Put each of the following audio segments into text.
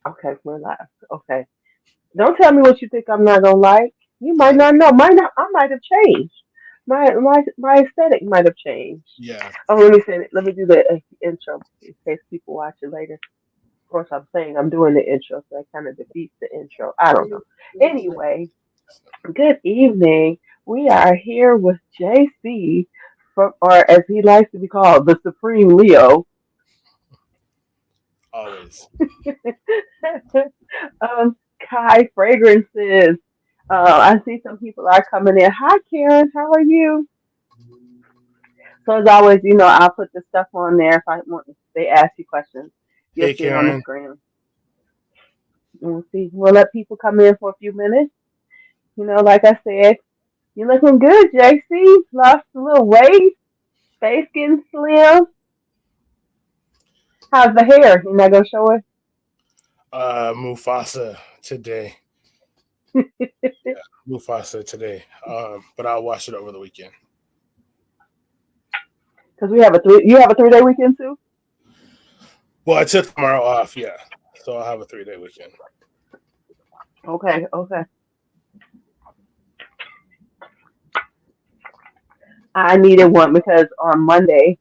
Okay, we're live. Okay. Don't tell me what you think I'm not gonna like. You might I not know. Might not. I might have changed. My aesthetic might have changed. yeah. Oh, let me say it. Let me do the intro in case people watch it later. Of course, I'm saying I'm doing the intro, so that kind of defeats the intro. I don't know. Anyway, good evening. We are here with JC, from, or as he likes to be called, the Supreme Leo. Always. Khye Fragrances. I see some people are coming in. Hi, Karen. How are you? So as always, I'll put the stuff on there if I want. If they ask you questions, you'll Hey, see it on the Karen. screen. We'll see. We'll let people come in for a few minutes. Like I said, you're looking good, JC. Lost a little weight. Face getting slim. How's the hair? You not gonna show Mufasa today. it? Mufasa today. But I'll watch it over the weekend. Because we have a three. You have a 3 day weekend too. Well, I took tomorrow off, yeah. So I'll have a 3 day weekend. Okay. Okay. I needed one because on Monday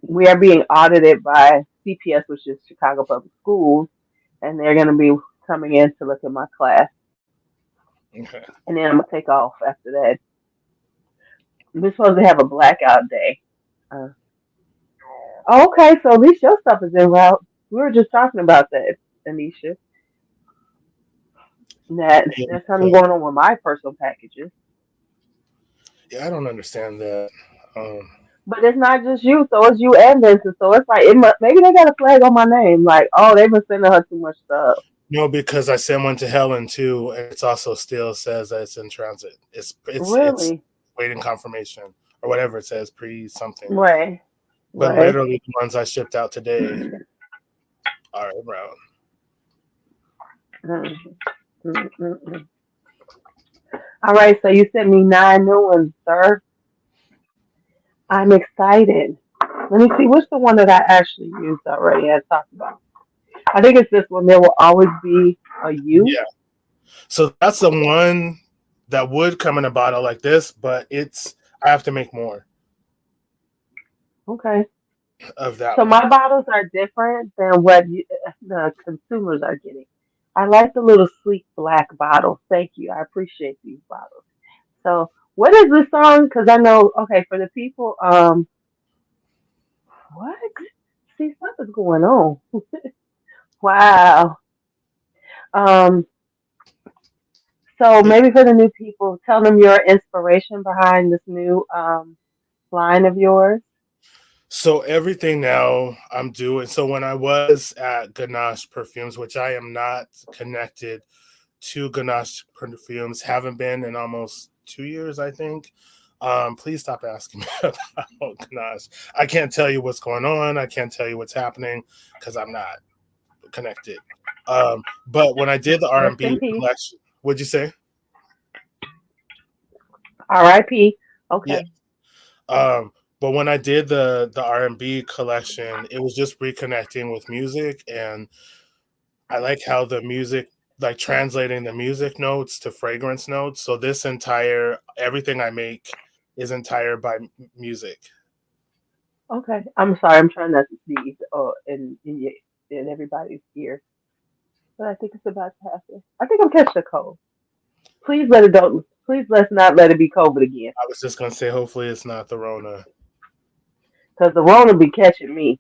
we are being audited by CPS, which is Chicago Public Schools, and they're going to be coming in to look at my class, Okay. and then I'm gonna take off after that. We're supposed to have a blackout day. Uh, okay, so at least your stuff is en route. We were just talking about that, Anisha. That Yeah, there's something going on with my personal packages, yeah, I don't understand that. Um, but it's not just you. So it's you and Vincent. So it's like maybe they got a flag on my name. Like, oh, they've been sending her too much stuff. no, because I sent one to Helen too, and it's also still says that it's in transit. It's Really? waiting confirmation or whatever it says, pre something. Right. But Right. literally, the ones I shipped out today are en route. Mm, mm, mm, mm. All right, so you sent me 9 new ones, sir. I'm excited. Let me see, what's the one that I actually used already? I talked about. I think it's this one. There will always be a you. Yeah. So that's the one that would come in a bottle like this, but I have to make more Okay. of that So one. my bottles are different than what the consumers are getting. I like the little sleek black bottles. Thank you. I appreciate these bottles. So what is this song? Because I know. Okay, for the people. What? See, something's going on. Wow. Um. So It, maybe for the new people, tell them your inspiration behind this new line of yours. so everything now I'm doing. So when I was at Ganache Perfumes, which I am not connected to Ganache Perfumes, haven't been in almost 2 years, I think. Please stop asking me about Ganache. I can't tell you what's going on. I can't tell you what's happening because I'm not connected. But when I did the Rest in R&B peace. collection, what'd you say? R.I.P. Yeah. Okay. Um, but when I did the R&B collection, it was just reconnecting with music, and I like how the music, like translating the music notes to fragrance notes. So this entire everything I make is entire by music. Okay. I'm sorry. I'm trying not to sneeze in everybody's ear, but I think it's about to happen. I think I'm catching a cold. Please let it don't. Please let's not let it be COVID again, I was just gonna say, hopefully it's not the Rona. because the Rona be catching me.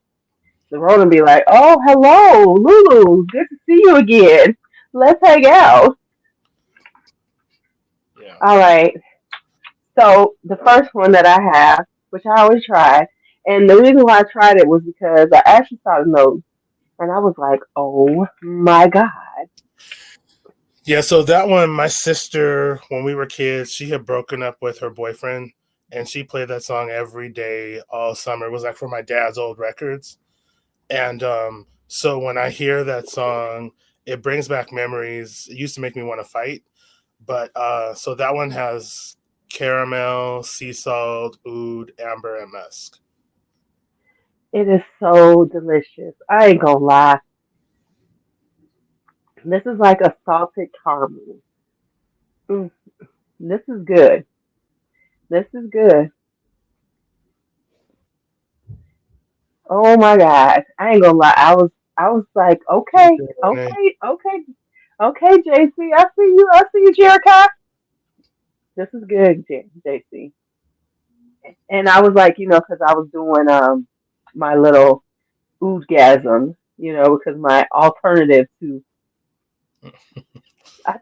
The Rona be like, "Oh, hello, Lulu. Good to see you again. Let's hang out." Yeah. All right. So the first one that I have, which I always try, and the reason why I tried it was because I actually saw the notes, and I was like, "Oh my god." Yeah, so that one, my sister, when we were kids, she had broken up with her boyfriend, and she played that song every day all summer. It was like for my dad's old records. And so when I hear that song, it brings back memories. It used to make me want to fight. But so that one has caramel, sea salt, oud, amber, and musk. It is so delicious. I ain't gonna lie. This is like a salted caramel. Mm, this is good. This is good. Oh my God. I ain't gonna lie. I was like, okay, okay, okay, JC. I see you. I see you, Jericho. This is good, JC. And I was like, because I was doing my little oodgasm, because my alternative to I,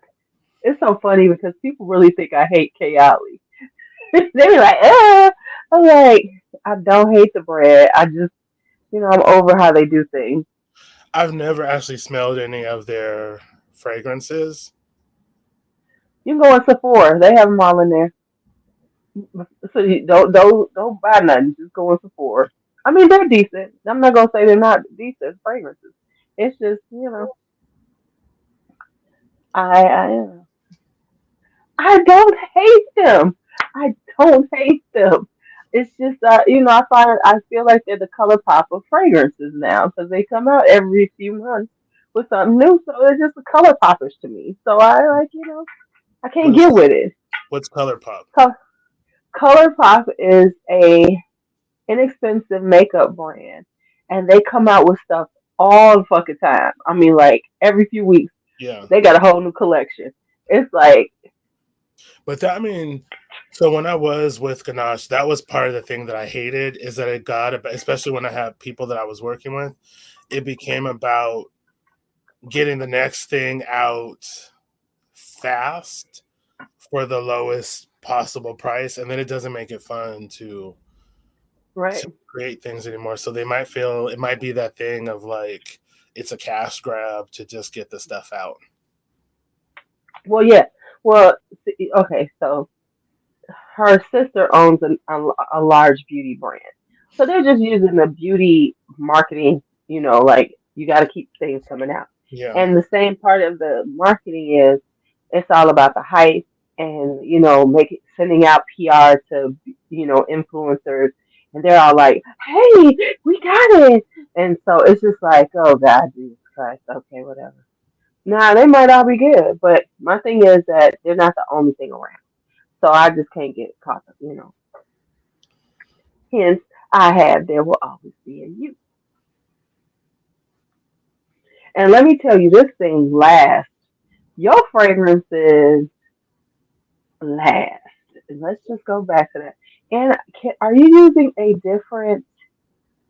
it's so funny because people really think I hate Kayali. They be like, I'm like, I don't hate the bread. I just, I'm over how they do things. I've never actually smelled any of their fragrances. You can go in Sephora; they have them all in there. So you don't buy nothing. Just go in Sephora. I mean, they're decent. I'm not gonna say they're not decent fragrances. It's just, I I don't hate them. I don't hate them. It's just I feel like they're the color pop of fragrances now because they come out every few months with something new. So they're just the color poppers to me. So I like I can't What is get with it. what's Color Pop? Co- color pop is a inexpensive makeup brand, and they come out with stuff all the fucking time. I mean, like every few weeks Yeah, they got a whole new collection. It's like but that, I mean, so when I was with Ganache, that was part of the thing that I hated is that it got about, especially when I had people that I was working with, it became about getting the next thing out fast for the lowest possible price, and then it doesn't make it fun right. to create things anymore. So they might feel it might be that thing of like it's a cash grab to just get the stuff out. Well, yeah. Well, okay. So her sister owns a large beauty brand. So they're just using the beauty marketing, like you got to keep things coming out. Yeah, And the same part of the marketing is it's all about the hype and, sending out PR to, influencers. And they're all like, hey, we got it. And so it's just like, oh, God, Jesus Christ. Okay, whatever. Nah, they might all be good. But my thing is that they're not the only thing around. So I just can't get caught up. Hence, I have there will always be a you. And let me tell you, this thing lasts. Your fragrances last. And let's just go back to that. And are you using a different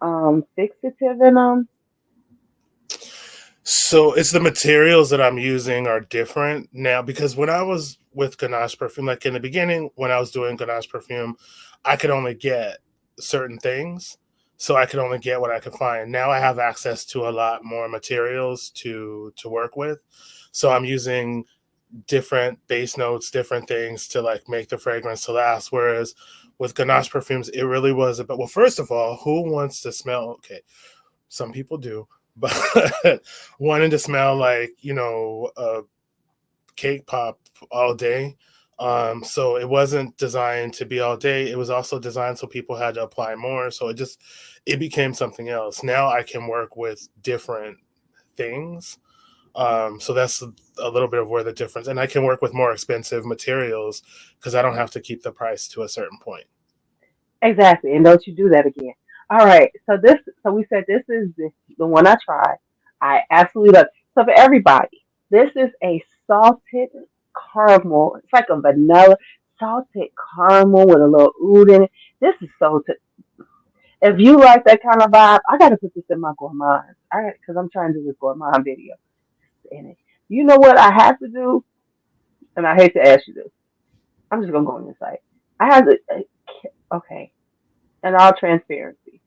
fixative in them? so it's the materials that I'm using are different now because when I was with Ganache perfume, like in the beginning when I was doing Ganache perfume, I could only get certain things, so I could only get what I could find. Now I have access to a lot more materials to work with, so I'm using different base notes, different things to like make the fragrance to last. Whereas with Ganache perfumes, it really was about, well, first of all, who wants to smell? Okay, some people do, but wanting to smell like, a cake pop all day. So it wasn't designed to be all day. It was also designed so people had to apply more. So it became something else. Now I can work with different things. So that's a little bit of where the difference, and I can work with more expensive materials because I don't have to keep the price to a certain point. Exactly. And don't you do that again. All right. So we said this is the one I tried. I absolutely love. So for everybody, this is a salted caramel. It's like a vanilla salted caramel with a little oud in it. This is salted. If you like that kind of vibe, I got to put this in my gourmand. Because I'm trying to do this gourmand video in it. You know what I have to do, and I hate to ask you this. I'm just gonna go on your site. I have to. Okay, in all transparency,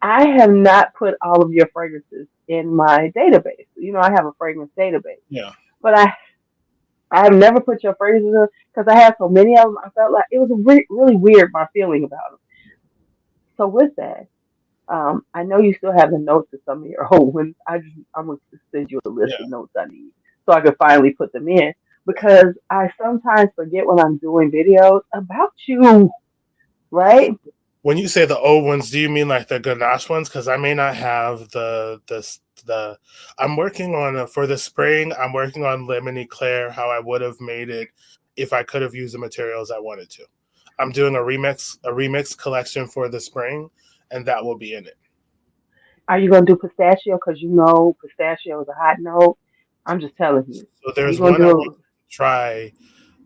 I have not put all of your fragrances in my database. I have a fragrance database, Yeah. but I have never put your fragrances in because I have so many of them. I felt like it was really weird my feeling about them. So with that, I know you still have the notes of some of your old ones. I'm gonna send you a list Yeah. of notes I need so I can finally put them in because I sometimes forget when I'm doing videos about you, right? When you say the old ones, do you mean like the Ganache ones? Because I may not have the I'm working on for the spring. I'm working on Lemon Eclair, how I would have made it if I could have used the materials I wanted to. I'm doing a remix collection for the spring, and that will be in it. Are you gonna do pistachio? Because you know pistachio is a hot note. I'm just telling you. So Are you there's gonna one I do want to try.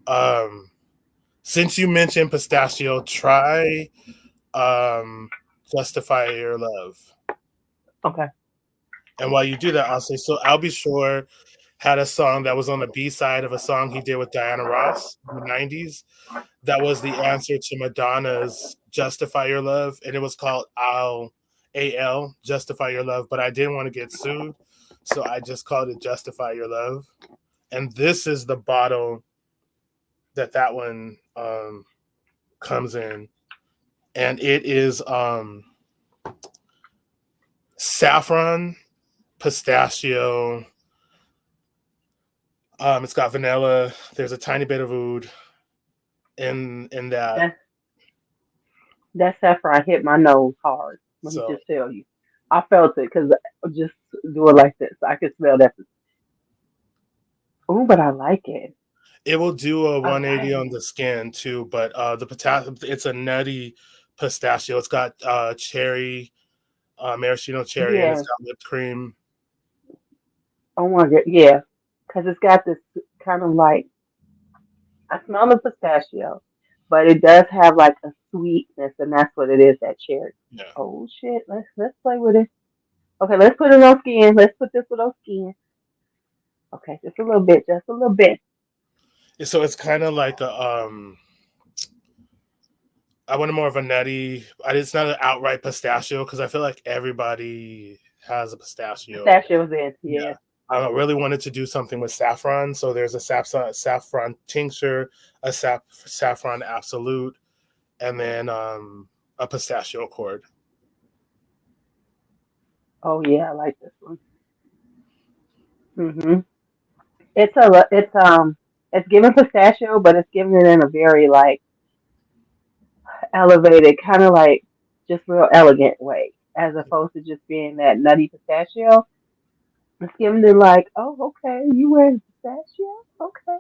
Um, since you mentioned pistachio, try um, Justify Your Love. it? Okay. And while you do that, I'll say so. I'll Be Sure had a song that was on the B side of a song he did with Diana Ross in the '90s. That was the answer to Madonna's "Justify Your Love," and it was called "Al Justify Your Love." But I didn't want to get sued, so I just called it "Justify Your Love." And this is the bottle that one comes in, and it is saffron, pistachio. It's got vanilla. There's a tiny bit of oud in that. That that saffron hit my nose hard. Let me So just tell you. I felt it because just do it like this. I can smell that. Oh, but I like it. it will do a I 180 like on it. the skin too. But it's a nutty pistachio. It's got cherry, maraschino cherry, and it's Yeah. got whipped cream. Oh my god. Yeah. Because it's got this kind of like I smell the pistachio, but it does have like a sweetness, and that's what it is. That cherry. Yeah. Oh shit. Let's play with it. Okay. Let's put it on skin. Let's put this with on skin. Okay. Just a little bit. Just a little bit. So it's kind of like a I want more of a nutty. It's not an outright pistachio because I feel like everybody has a pistachio. Pistachios in. Yeah. Yeah. I really wanted to do something with saffron. So there's a saffron tincture, a saffron absolute, and then a pistachio cord. Oh yeah. I like this one. Mhm. It's given pistachio, but it's given it in a very like elevated, kind of like just real elegant way, as opposed to just being that nutty pistachio. It's giving it like, oh, okay, you wearing pistachio, okay,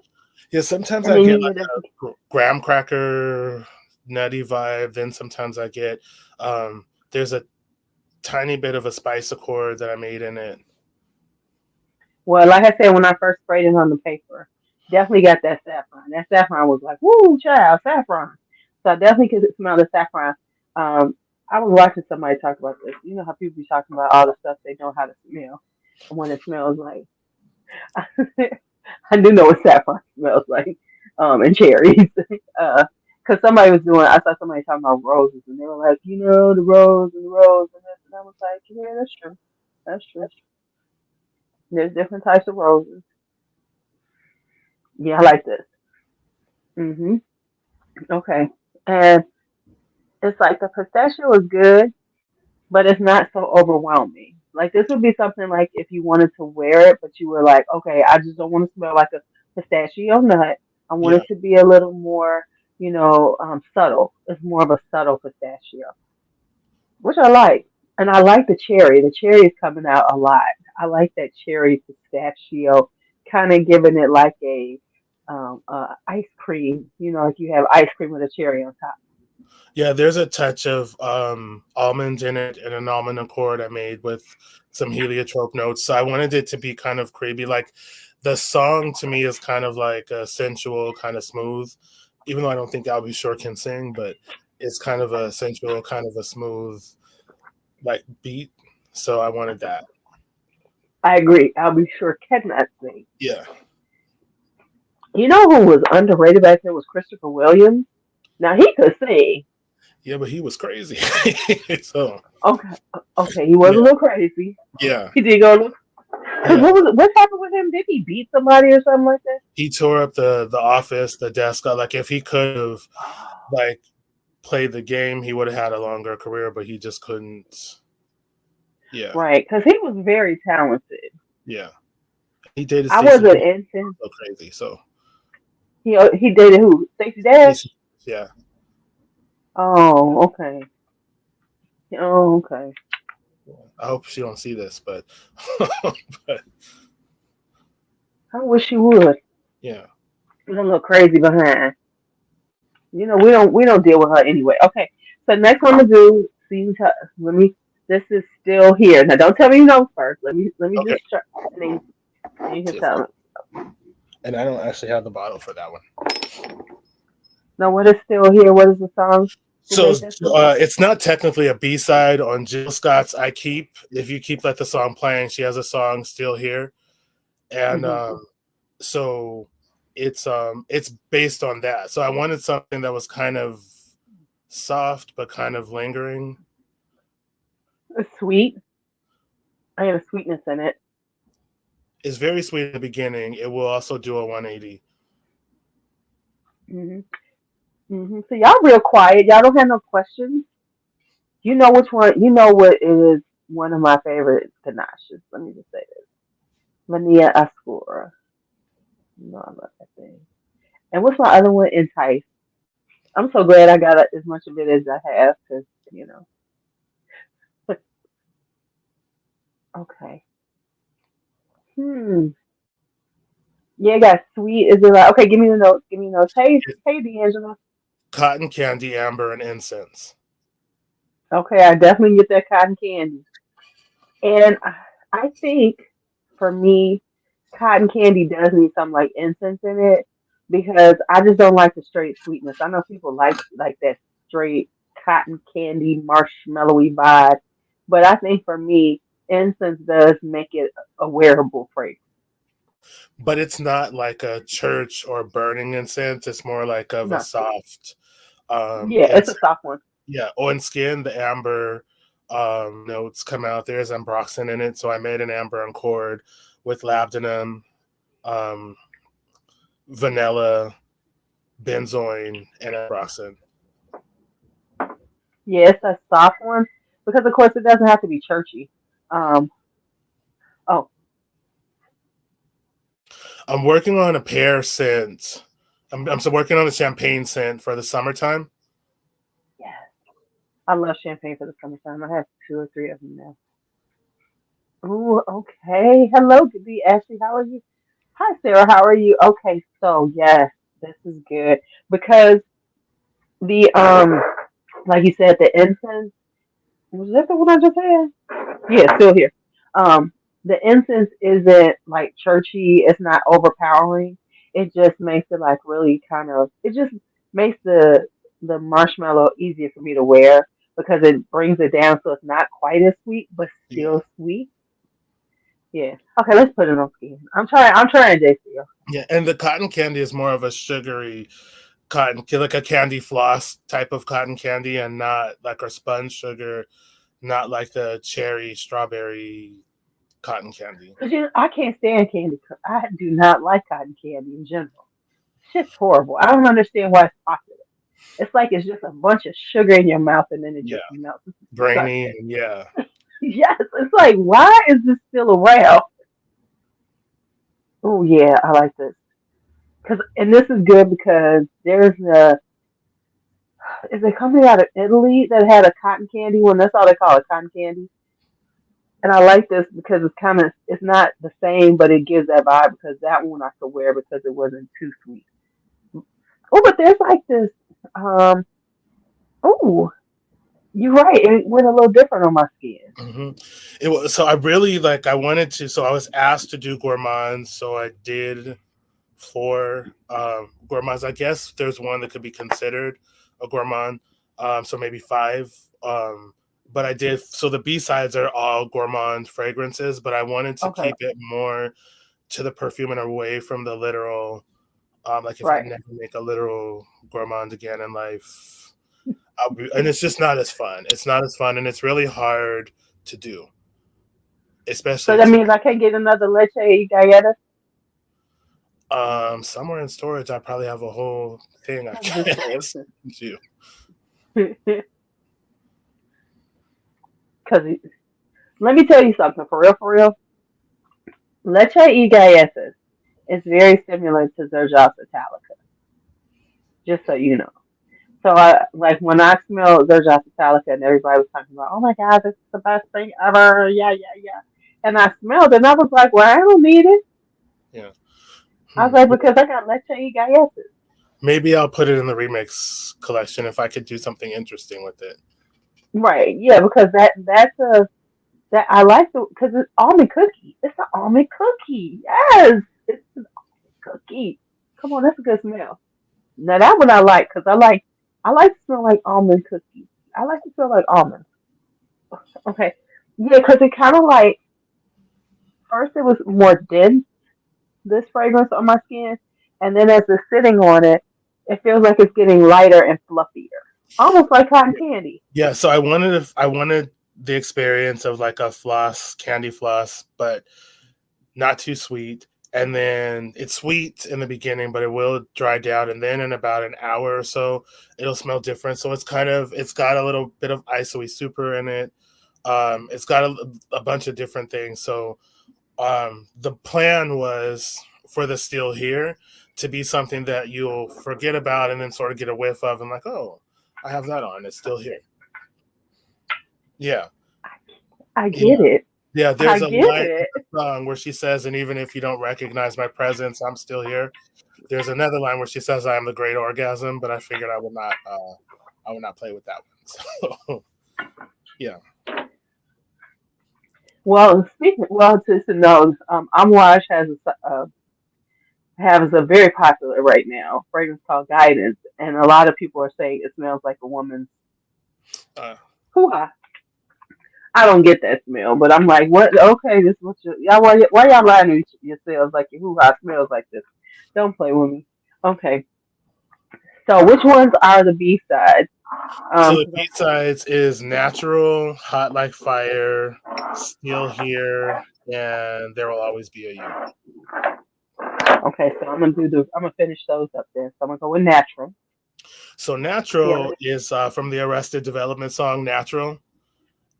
Yeah, sometimes and I then get you like get a graham cracker nutty vibe. Then sometimes I get there's a tiny bit of a spice accord that I made in it. well, like I said, when I first sprayed it on the paper, definitely got that saffron. That saffron was like, woo, child, saffron. So I definitely could smell the saffron. I was watching somebody talk about this. You know how people be talking about all the stuff they know how to smell, and when it smells like I do know what saffron smells like, and cherries. Cause somebody was doing, I saw somebody talking about roses, and they were like, you know, the rose and the rose and this, and I was like, yeah, that's true, that's true. There's different types of roses. Yeah, I like this. Mhm. Okay. And it's like the pistachio is good, but it's not so overwhelming. Like this would be something like if you wanted to wear it, but you were like, okay, I just don't want to smell like a pistachio nut. I want Yeah. it to be a little more, subtle. It's more of a subtle pistachio, which I like, and I like the cherry. The cherry is coming out a lot. I like that cherry pistachio, kind of giving it like a ice cream. You know, if you have ice cream with a cherry on top. Yeah, there's a touch of almond in it and an almond accord I made with some heliotrope notes. So I wanted it to be kind of creepy. Like the song to me is kind of like a sensual, kind of smooth, even though I don't think I'll Be Sure can sing, but it's kind of a sensual, kind of a smooth like beat. So I wanted that. I agree. I'll be sure cannot sing. Yeah. You know who was underrated back then was Christopher Williams. Now he could sing. Yeah, but he was crazy. So Okay, okay, he was a yeah. little crazy. Yeah. He did go look. Cause Yeah. what was it? What happened with him? Did he beat somebody or something like that? He tore up the office, the desk. Like if he could have like played the game, he would have had a longer career, but he just couldn't. Yeah, Right, because he was very talented. yeah. He dated I Stacey wasn't Dash, into. so crazy. So He dated who? Stacey Dash. Stacey, yeah, Oh, okay. Oh, okay. I hope she don't see this, but but I wish you would. yeah. You're a little crazy behind. We don't deal with her anyway. Okay. So next one to do. See, let me. This is still here. Now, don't tell me you know first. Let me Okay. just try, and then you can Tiff. tell me. And I don't actually have the bottle for that one. Now, what is still here? What is the song? Who So made that song? it's not technically a B side on Jill Scott's "I Keep." If you keep let the song playing, she has a song still here, and Hmm. so it's based on that. So I wanted something that was kind of soft but kind of lingering. It's sweet. I got a sweetness in it. It's very sweet in the beginning. It will also do a 180. Hmm. So y'all real quiet. Y'all don't have no questions. You know which one? You know what is one of my favorite ganaches. Let me just say this. Mania Ascura. You know I love that thing. And what's my other one? Entice. I'm so glad I got as much of it as I have because, you know. Okay. Hmm. Yeah, I got sweet. Is it like, okay, give me the notes. Give me the notes. Hey, D'Angelo. Cotton candy, amber, and incense. Okay, I definitely get that cotton candy. And I think for me, cotton candy does need some like incense in it because I just don't like the straight sweetness. I know people like that straight cotton candy marshmallowy vibe, but I think for me, incense does make it a wearable fragrance. But it's not like a church or burning incense. It's more like of a No, soft yeah, it's a incense. soft one. Yeah, on skin, the amber notes come out. There's ambroxan in it, so I made an amber accord with labdanum, um, vanilla, benzoin, and ambroxan. Yeah, it's a soft one because of course it doesn't have to be churchy. Um, oh I'm working on a pear scent. I'm still working on a champagne scent for the summertime. yeah, I love champagne for the summertime. I have two or three of them now. Ooh, okay. Hello, good be Ashley. How are you? Hi, Sarah. How are you? Okay, so yes, this is good because the like you said, the incense was that the one I just had? Yeah, still here. Um, the incense isn't like churchy. It's not overpowering. It just makes it like really kind of. It just makes the marshmallow easier for me to wear because it brings it down so it's not quite as sweet, but Yeah, still sweet. Yeah. Okay, let's put it on skin. I'm trying. I'm trying, JC. yeah, and the cotton candy is more of a sugary like a candy floss type of cotton candy, and not like a sponge sugar, not like the cherry strawberry cotton candy. Because I can't stand candy. I do not like cotton candy in general. Shit's horrible. I don't understand why it's popular. It's like it's just a bunch of sugar in your mouth and then it Yeah, just melts. It's grainy, disgusting. and yeah. Yes, it's like why is this still around? Oh yeah, I like this. And this is good because there's a is a company out of Italy that had a cotton candy one. That's all they call it, cotton candy. And I like this because it's not the same, but it gives that vibe because that one I could wear because it wasn't too sweet. Oh, but there's like this. Um. Oh, you're right. It went a little different on my skin. hmm It was so I really like I wanted to. So I was asked to do gourmands, so I did four gourmands. I guess there's one that could be considered a gourmand. So maybe five. But I did. So the B sides are all gourmand fragrances, but I wanted to Okay. keep it more to the perfume and away from the literal. Like if I Right. never make a literal gourmand again in life, and it's just not as fun. It's not as fun, and it's really hard to do, So especially that to means I can't get another leche galleta. somewhere in storage. I probably have a whole thing I I'm just can saying. send you. Because let me tell you something for real. Leche y galletas is very similar to Zerjas Italica, just so you know. So I like when I smelled Virgin Metallica and everybody was talking about, oh my God, this is the best thing ever. Yeah, yeah, yeah. And I smelled it and I was like, well, I don't need it. Yeah. I was Hmm. like, because I got Leche y Galletas. Maybe I'll put it in the remix collection if I could do something interesting with it. Right. Yeah, because that's a that I like the because it's almond cookie. It's an almond cookie. Yes, it's an cookie. Come on, that's a good smell. Now that one I like because I like to smell like almond cookies. I like to smell like almonds. Okay. Yeah, because it kind of like first it was more dense this fragrance on my skin, and then as it's sitting on it, it feels like it's getting lighter and fluffier, almost like cotton candy. Yeah, so I wanted the experience of like a floss, candy floss, but not too sweet. And then it's sweet in the beginning, but it will dry down. And then in about an hour or so, it'll smell different. So it's got a little bit of isoe super in it. It's got a bunch of different things. So the plan was for the Still Here to be something that you'll forget about and then sort of get a whiff of and like, oh, I have that on. It's still here. Yeah. I Yeah. get it. Yeah. I There's a get line in it. the song where she says, and even if you don't recognize my presence, I'm still here. There's another line where she says, I am the great orgasm, but I figured I would not play with that one. So, yeah. Well, speaking well to know, Amouage has a very popular right now fragrance called Guidance, and a lot of people are saying it smells like a woman's Uh, hoo ha. I don't get that smell, but I'm like, what? Okay, this what y'all why y'all lying to yourselves like your hoo ha smells like this? Don't play with me. Okay, so which ones are the B sides? so the 'Cause B sides is Natural, Hot Like Fire, Still Here, and There Will Always Be a You. okay, so I'm gonna finish those up there. So I'm gonna go with natural. So The Natural other. is from the Arrested Development song Natural.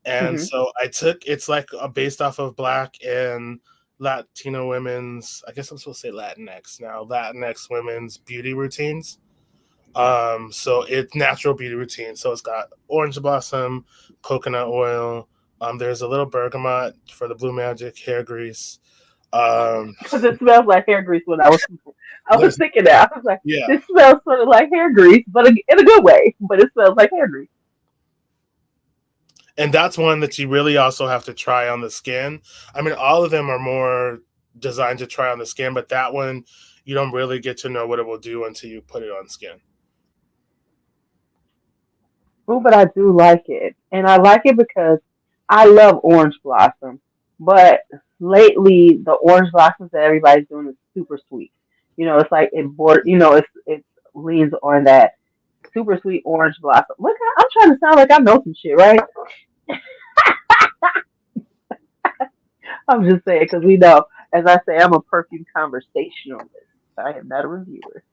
And Hmm. so I took it's like based off of Black and Latino women's, I guess I'm supposed to say Latinx now, Latinx women's beauty routines. So it's natural beauty routine. So it's got orange blossom, coconut oil. There's a little bergamot for the Blue Magic hair grease. Um, Because it smells like hair grease when I was there's thinking that. I was like, yeah, this smells sort of like hair grease, but in a good way. But it smells like hair grease. and that's one that you really also have to try on the skin. I mean, all of them are more designed to try on the skin, but that one you don't really get to know what it will do until you put it on skin. Oh, but I do like it, and I like it because I love orange blossom. But lately, the orange blossoms that everybody's doing is super sweet. It's like it leans on that super sweet orange blossom. Look, I'm trying to sound like I know some shit, right? I'm just saying because we know, as I say, I'm a perfume conversationalist. I am not a reviewer.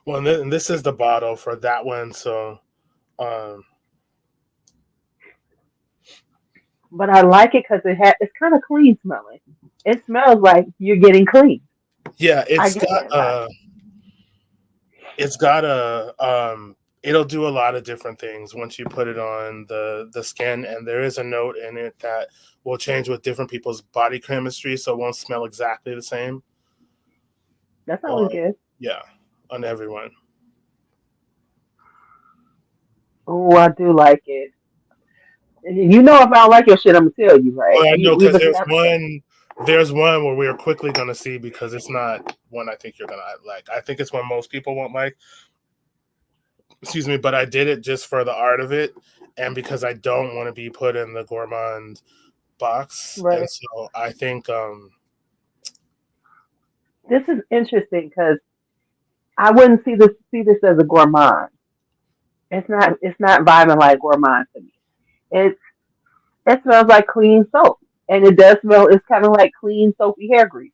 Well, and this is the bottle for that one. So, um, But I like it because it's kind of clean smelling. It smells like you're getting clean. yeah, I get that vibe. it's got it'll do a lot of different things once you put it on the skin, and there is a note in it that will change with different people's body chemistry, so it won't smell exactly the same That's always on good. yeah on everyone. Oh, I do like it. If I don't like your shit, I'm gonna tell you, right? Well, I know We've because established that. there's one where we are quickly going to see because it's not one I think you're going to like. I think it's one most people won't like. Excuse me, but I did it just for the art of it and because I don't want to be put in the gourmand box. And Right. so I think This is interesting because I wouldn't see this as a gourmand. It's not vibing like gourmand to me. It's it smells like clean soap, and it does smell. It's kind of like clean soapy hair grease.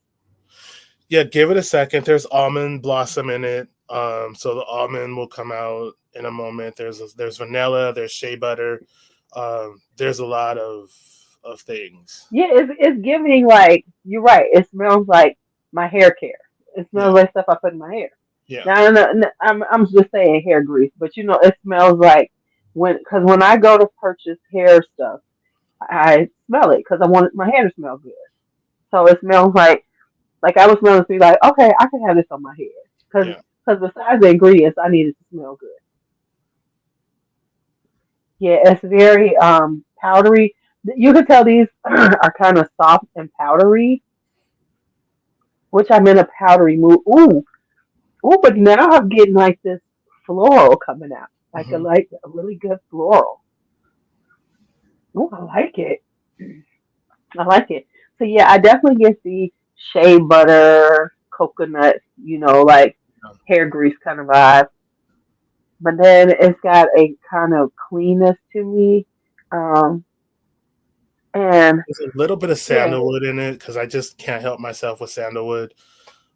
yeah, give it a second. There's almond blossom in it. So the almond will come out in a moment. There's vanilla, there's shea butter. There's a lot of things. Yeah, it's giving like you're right. It smells like my hair care. It Yeah. smells like stuff I put in my hair. Yeah. Now, I'm just saying hair grease, but it smells like because when I go to purchase hair stuff, I smell it because I want my hair to smell good. So it smells like I was smelling to be like, okay, I can have this on my hair because Yeah. besides the ingredients, I need it to smell good. Yeah, it's very powdery. You can tell these are kind of soft and powdery, which I'm in a powdery mood. Ooh, but now I'm getting like this floral coming out, Hmm. like a really good floral. Ooh, I like it. I like it. So yeah, I definitely get the shea butter, coconut, like hair grease kind of vibe. But then it's got a kind of cleanness to me. Um, and There's a little bit of yeah, sandalwood in it because I just can't help myself with sandalwood.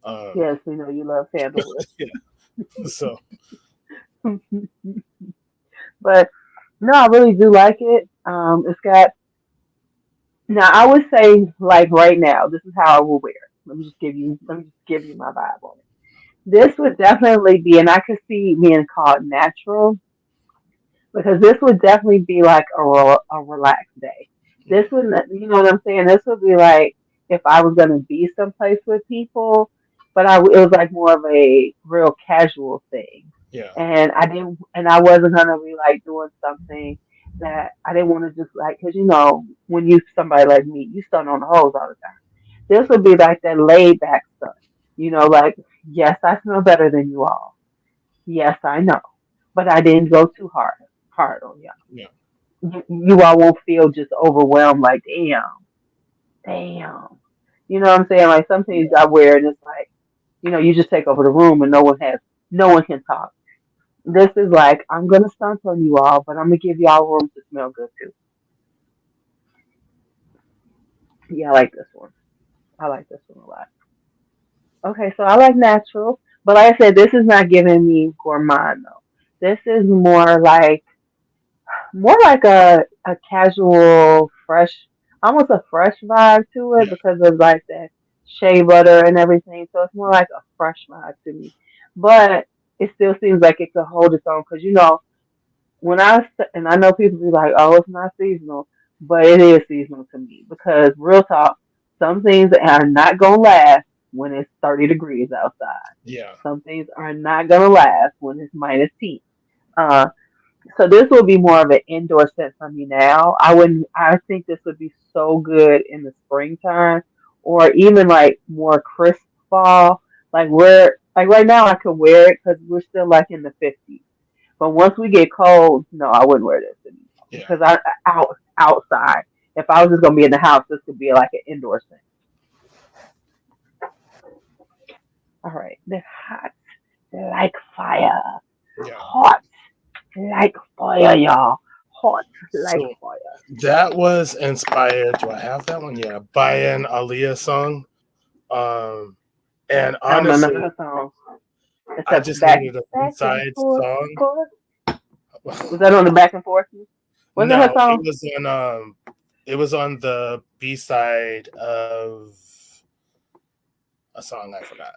Um, yes, we know you love sandalwood. yeah. So But no, I really do like it. It's got now. I would say like right now, this is how I will wear it. Let me just give you my vibe on it. This would definitely be, and I could see being called natural because this would definitely be like a relaxed day. This yeah. would, you know what I'm saying? This would be like if I was gonna be someplace with people, but it was like more of a real casual thing, Yeah. and I wasn't gonna be like doing something that I didn't want to just like, cause when you somebody like me, you stun on the hose all the time. This would be like that laid back stuff, like yes, I smell better than you all. Yes, I know, but I didn't go too hard on y'all. Yeah. You all won't feel just overwhelmed like, damn. You know what I'm saying? Like some things I wear and it's like, you just take over the room and no one can talk. This is like, I'm gonna stunt on you all, but I'm gonna give y'all room to smell good too. Yeah, I like this one. I like this one a lot. Okay, so I like natural, but like I said, this is not giving me gourmand though. This is more like a casual, fresh, almost a fresh vibe to it Yeah. because of like that shea butter and everything. So it's more like a fresh vibe to me. But it still seems like it could hold its own because and I know people be like, oh, it's not seasonal, but it is seasonal to me because real talk, some things are not gonna last when it's 30 degrees outside. Yeah. Some things are not gonna last when it's minus 10. Uh, so this will be more of an indoor scent for me now. I think this would be so good in the springtime or even like more crisp fall. Like right now I could wear it because we're still like in the 50s. But once we get cold, no, I wouldn't wear this anymore Yeah. because outside. If I was just gonna be in the house, this could be like an indoor scent. All right, the hot like fire, Yeah. hot like fire, y'all. Hot like So fire. that was inspired. Do I have that one? Yeah, by an Aaliyah song. Um, and I don't know none honestly, of her songs. I Except just needed a back and B-side forth, song. forth. Was that on the back and forth? Was it her No, song? it was on the B-side of a song I forgot.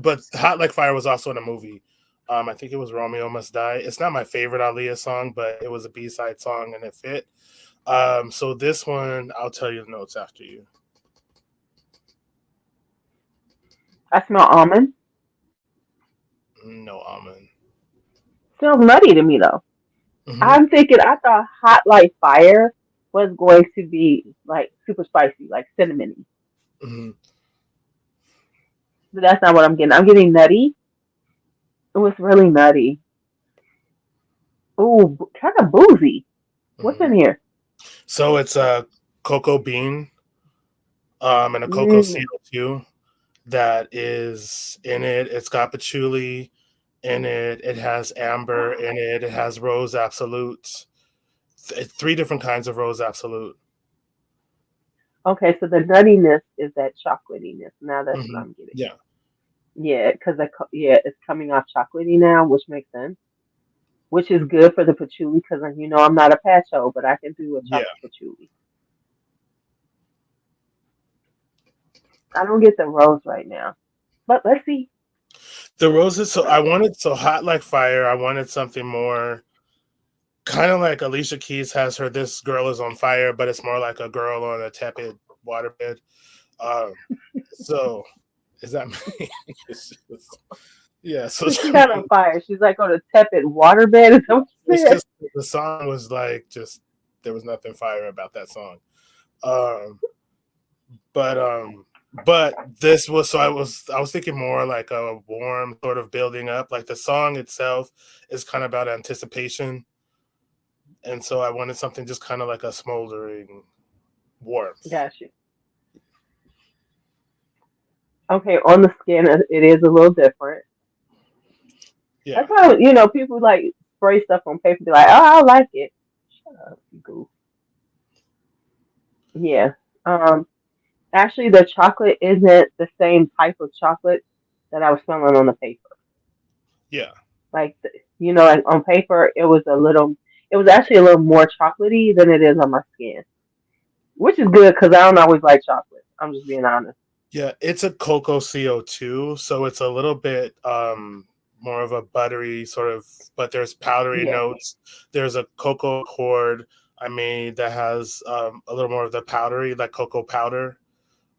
But Hot Like Fire was also in a movie. I think it was Romeo Must Die. It's not my favorite Aaliyah song, but it was a B-side song and it fit. So this one, I'll tell you the notes after you. I smell almond. No almond. Smells nutty to me though. Hmm. I thought hot like fire was going to be like super spicy, like cinnamony. Hmm. But that's not what I'm getting. I'm getting nutty. It was really nutty. Ooh, kind of boozy. What's Hmm. in here? So it's a cocoa bean, and a cocoa Mm. CO2 that is in it. It's got patchouli in it. It has amber in it. It has rose absolute. Three different kinds of rose absolute. Okay, so the nuttiness is that chocolatiness. Now that's what Hmm. I'm getting. Yeah, Yeah, because it's coming off chocolatey now, which makes sense. Which is good for the patchouli because I'm not a patcho, but I can do a yeah. chocolate patchouli. I don't get the rose right now, but let's see. The roses. So I wanted so hot like fire. I wanted something more kind of like Alicia Keys has her "This Girl Is on Fire," but it's more like a girl on a tepid waterbed. Um, so is that me? It's just- yeah. So She's not on fire. She's like on a tepid waterbed. Is that what you it's said? just the song was like just there was nothing fire about that song. Um, but this was so I was thinking more like a warm sort of building up. Like the song itself is kind of about anticipation, and so I wanted something just kind of like a smoldering warmth. Got you. Okay, on the skin, it is a little different. Yeah, That's why people like spray stuff on paper. Be like, oh, I like it. Shut up, you goof. Yeah. Um. Actually, the chocolate isn't the same type of chocolate that I was smelling on the paper. yeah. Like, like on paper, it was a little. It was actually a little more chocolatey than it is on my skin, which is good because I don't always like chocolate. I'm just being honest. Yeah, it's a cocoa CO2, so it's a little bit more of a buttery sort of, but there's powdery Yeah. notes. There's a cocoa cord I made that has a little more of the powdery, like cocoa powder,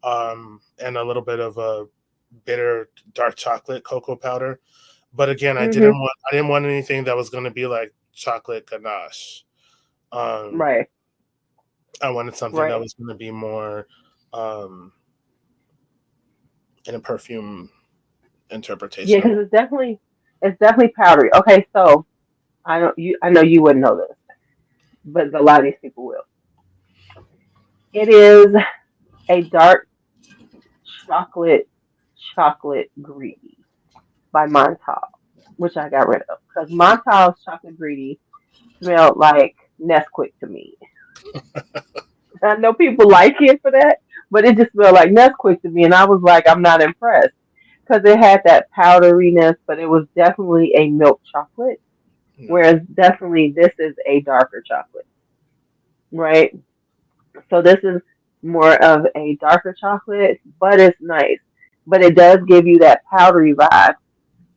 and a little bit of a bitter dark chocolate cocoa powder. But again, Mhm. I didn't want anything that was going to be like chocolate ganache. Um, Right. I wanted something that Right. was going to be more um, in a perfume Yeah, interpretation of because it's definitely powdery. Okay, so I know you wouldn't know this, but a lot of these people will. It is a dark chocolate chocolate greedy by Montauk, which I got rid of because Montauk's chocolate greedy smelled like Nesquik to me. I know people like it for that, but it just smelled like Nesquik to me, and I was like, I'm not impressed because it had that powderiness, but it was definitely a milk chocolate, no. whereas definitely this is a darker chocolate, right? So this is more of a darker chocolate, but it's nice. But it does give you that powdery vibe,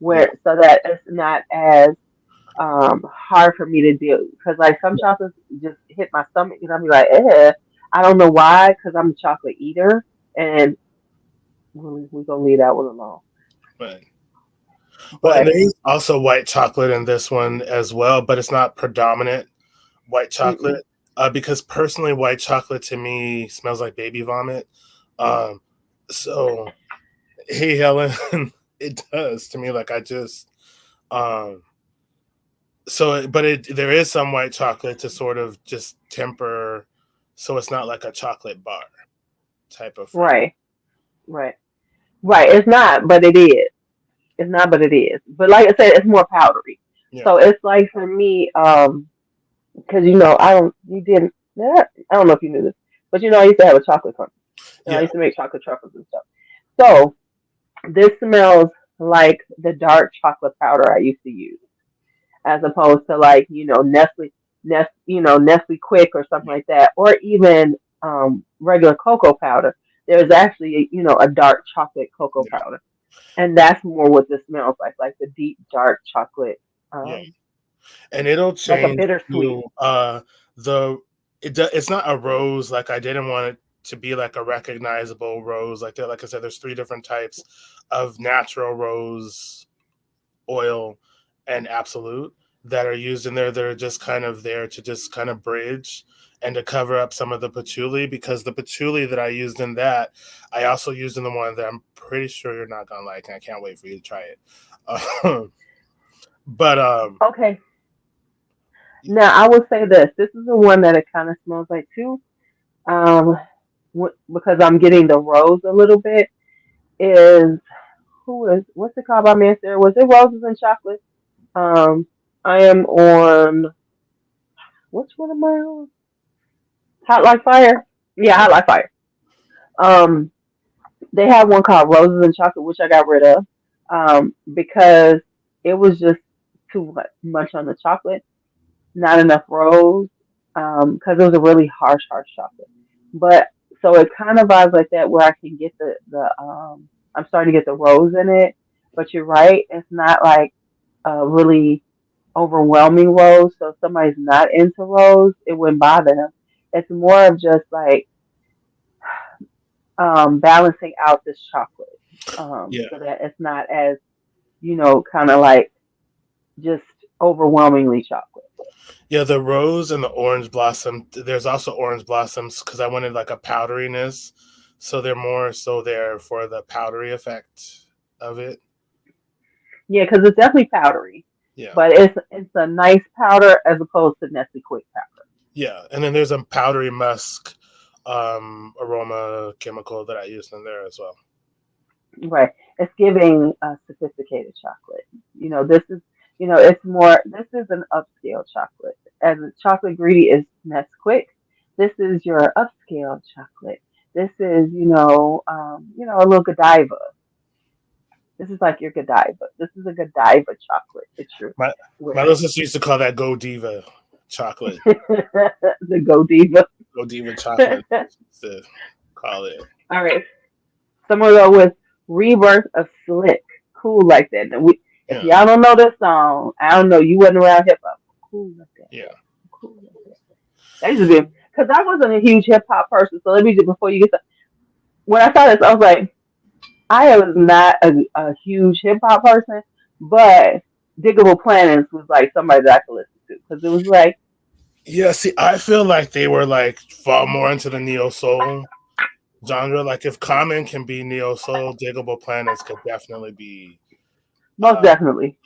Yeah. where so that it's not as hard for me to do. Because like some chocolates just hit my stomach, and I'll be like, eh. I don't know why, because I'm a chocolate eater, and we're gonna leave that one alone. But well, and But there is also white chocolate in this one as well, but it's not predominant white mm-mm, chocolate. Because personally, white chocolate to me smells like baby vomit. Um, so hey, Helen, it does to me. Like I just um, but there is some white chocolate to sort of just temper, so it's not like a chocolate bar type of fragrance. right, right, right. It's not, but it is. It's not, but it is. But like I said, it's more powdery. Yeah, So it's like for me, because I don't, you didn't, I don't know if you knew this, but I used to have a chocolate company, and I yeah, used to make chocolate truffles and stuff. So this smells like the dark chocolate powder I used to use, as opposed to like Nestle Quick or something yeah, like that, or even regular cocoa powder. There's actually a dark chocolate cocoa yeah, powder, and that's more what this smells like the deep dark chocolate, yeah. um, And it'll like a change bittersweet. to the it's not a rose. Like I didn't want it to be like a recognizable rose like that. Like I said, there's three different types of natural rose oil and absolute that are used in there that are just kind of there to just kind of bridge and to cover up some of the patchouli, because the patchouli that I used in that I also used in the one that I'm pretty sure you're not gonna like, and I can't wait for you to try it. But Okay, now I will say this. This is the one that it kind of smells like too. Um, because I'm getting the rose a little bit. Is what's it called by Master? Was it Roses and Chocolate? Um, I am on which one am I on? Hot Like Fire. Yeah, Hot Like Fire. Um, they have one called Roses and Chocolate, which I got rid of, because it was just too much on the chocolate, not enough rose, because it was a really harsh chocolate. But so it kind of vibes like that where I can get the I'm starting to get the rose in it, But you're right, it's not like a really overwhelming rose. So if somebody's not into rose, it wouldn't bother them. It's more of just like balancing out this chocolate, Yeah. so that it's not as, kind of like just overwhelmingly chocolate. Yeah, the rose and the orange blossom. There's also orange blossoms because I wanted like a powderiness, so they're more so there for the powdery effect of it. Yeah, because it's definitely powdery, Yeah, but it's a nice powder as opposed to Nestle Quick powder. yeah, and then there's a powdery musk aroma chemical that I used in there as well. Right. It's giving sophisticated chocolate. This is, it's more, this is an upscale chocolate. As a chocolate greedy is Nesquik, this is your upscale chocolate. This is, a little Godiva. This is like your Godiva. This is a Godiva chocolate that you're My my wearing. little sister used to call that Godiva chocolate. The Godiva. Godiva chocolate, to call it. All right. Someone go with Rebirth of Slick. Cool like that. And if Yeah, y'all don't know this song, I don't know. You wasn't around hip hop. Cool like that. yeah, Cool like that. That used to be because I wasn't a huge hip hop person. So let me just before you get to, when I saw this, I was like, I was not a huge hip hop person, but Diggable Planets was like somebody that I could listen to because it was like, yeah. See, I feel like they were like fall more into the neo soul genre. Like if Common can be neo soul, Diggable Planets could definitely be. most Uh, definitely,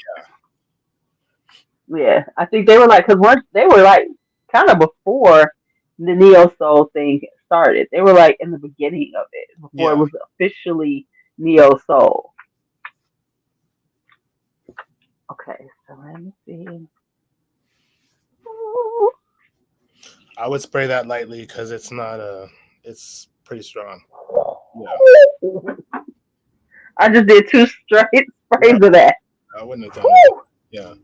yeah. I think they were like because once they were like kind of before the neo soul thing started. They were like in the beginning of it before it yeah, was officially neo soul. Okay, so let me see. I would spray that lightly because it's not a. It's pretty strong. Yeah, I just did two straight yeah. sprays of that. I wouldn't have done that. Yeah,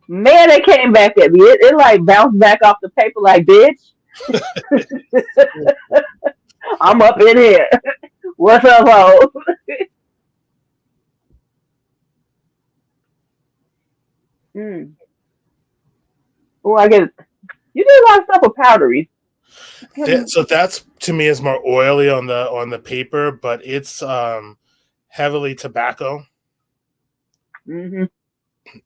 Man, it came back at me. It like bounced back off the paper like, bitch, I'm up in here. What's up, ho? Mm. Oh, I get it. You do a lot of stuff with powdery. so that's to me is more oily on the paper, but it's heavily tobacco, Mm-hmm.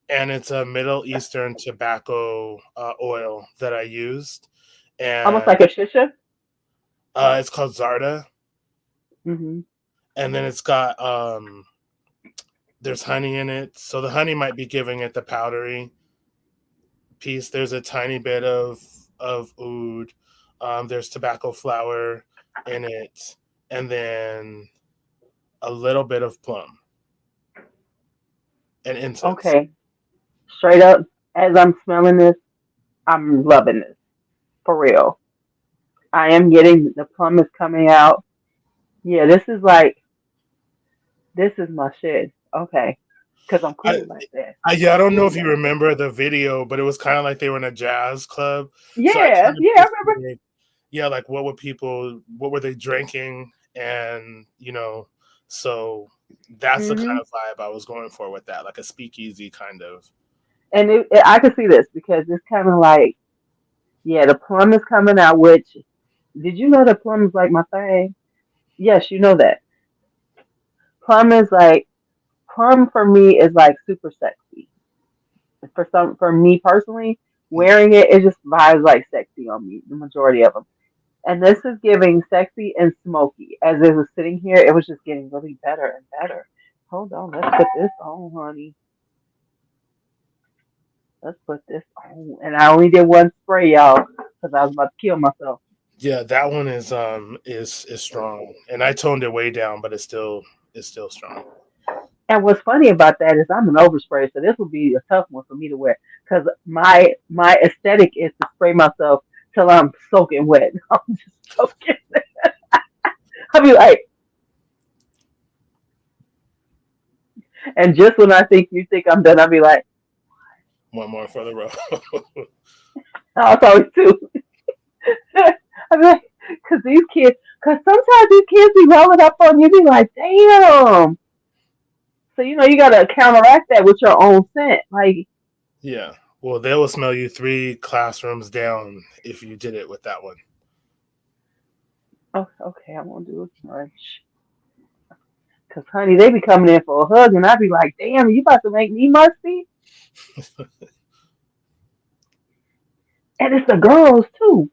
and it's a Middle Eastern tobacco oil that I used, Almost and like a shisha. it's called Zarda, Mm-hmm. and then it's got there's honey in it, so the honey might be giving it the powdery piece. There's a tiny bit of oud. There's tobacco flower in it, and then a little bit of plum and incense. Okay, straight up, as I'm smelling this, I'm loving this for real. I am getting the plum is coming out. Yeah, this is my shit. Okay, because I'm I, cool like that. yeah, I I'm don't know cool if you like that. remember the video, but it was kind of like they were in a jazz club. So I Yeah, kind of yeah, I remember. pictured, yeah, like what were they drinking, and so that's the kind Hmm. of vibe I was going for with that, like a speakeasy kind of. And I can see this because it's kind of like, yeah, the plum is coming out. Which did you know that plum is like my thing? Yes, you know that plum is like plum for me is like super sexy. For me personally, wearing it just vibes like sexy on me. The majority of them. And this is giving sexy and smoky. As it was sitting here, it was just getting really better and better. Hold on, let's put this on, honey. Let's put this on. And I only did one spray, y'all, because I was about to kill myself. Yeah, that one is strong, and I toned it way down, but it's still strong. And what's funny about that is I'm an overspray, so this will be a tough one for me to wear because my aesthetic is to spray myself till I'm soaking wet. I'm just soaking. I'll be like, and just when I think you think I'm done, I'll be like, One more for the road. oh, it's always two. I mean, because these kids, because sometimes these kids be rolling up on you, be like, damn. So you gotta counteract that with your own scent. Like, Yeah. Well, they will smell you 3 classrooms down if you did it with that one. oh, okay, I won't do as much. Cause honey, they be coming in for a hug, and I be like, damn, you about to make me musty? And it's the girls too.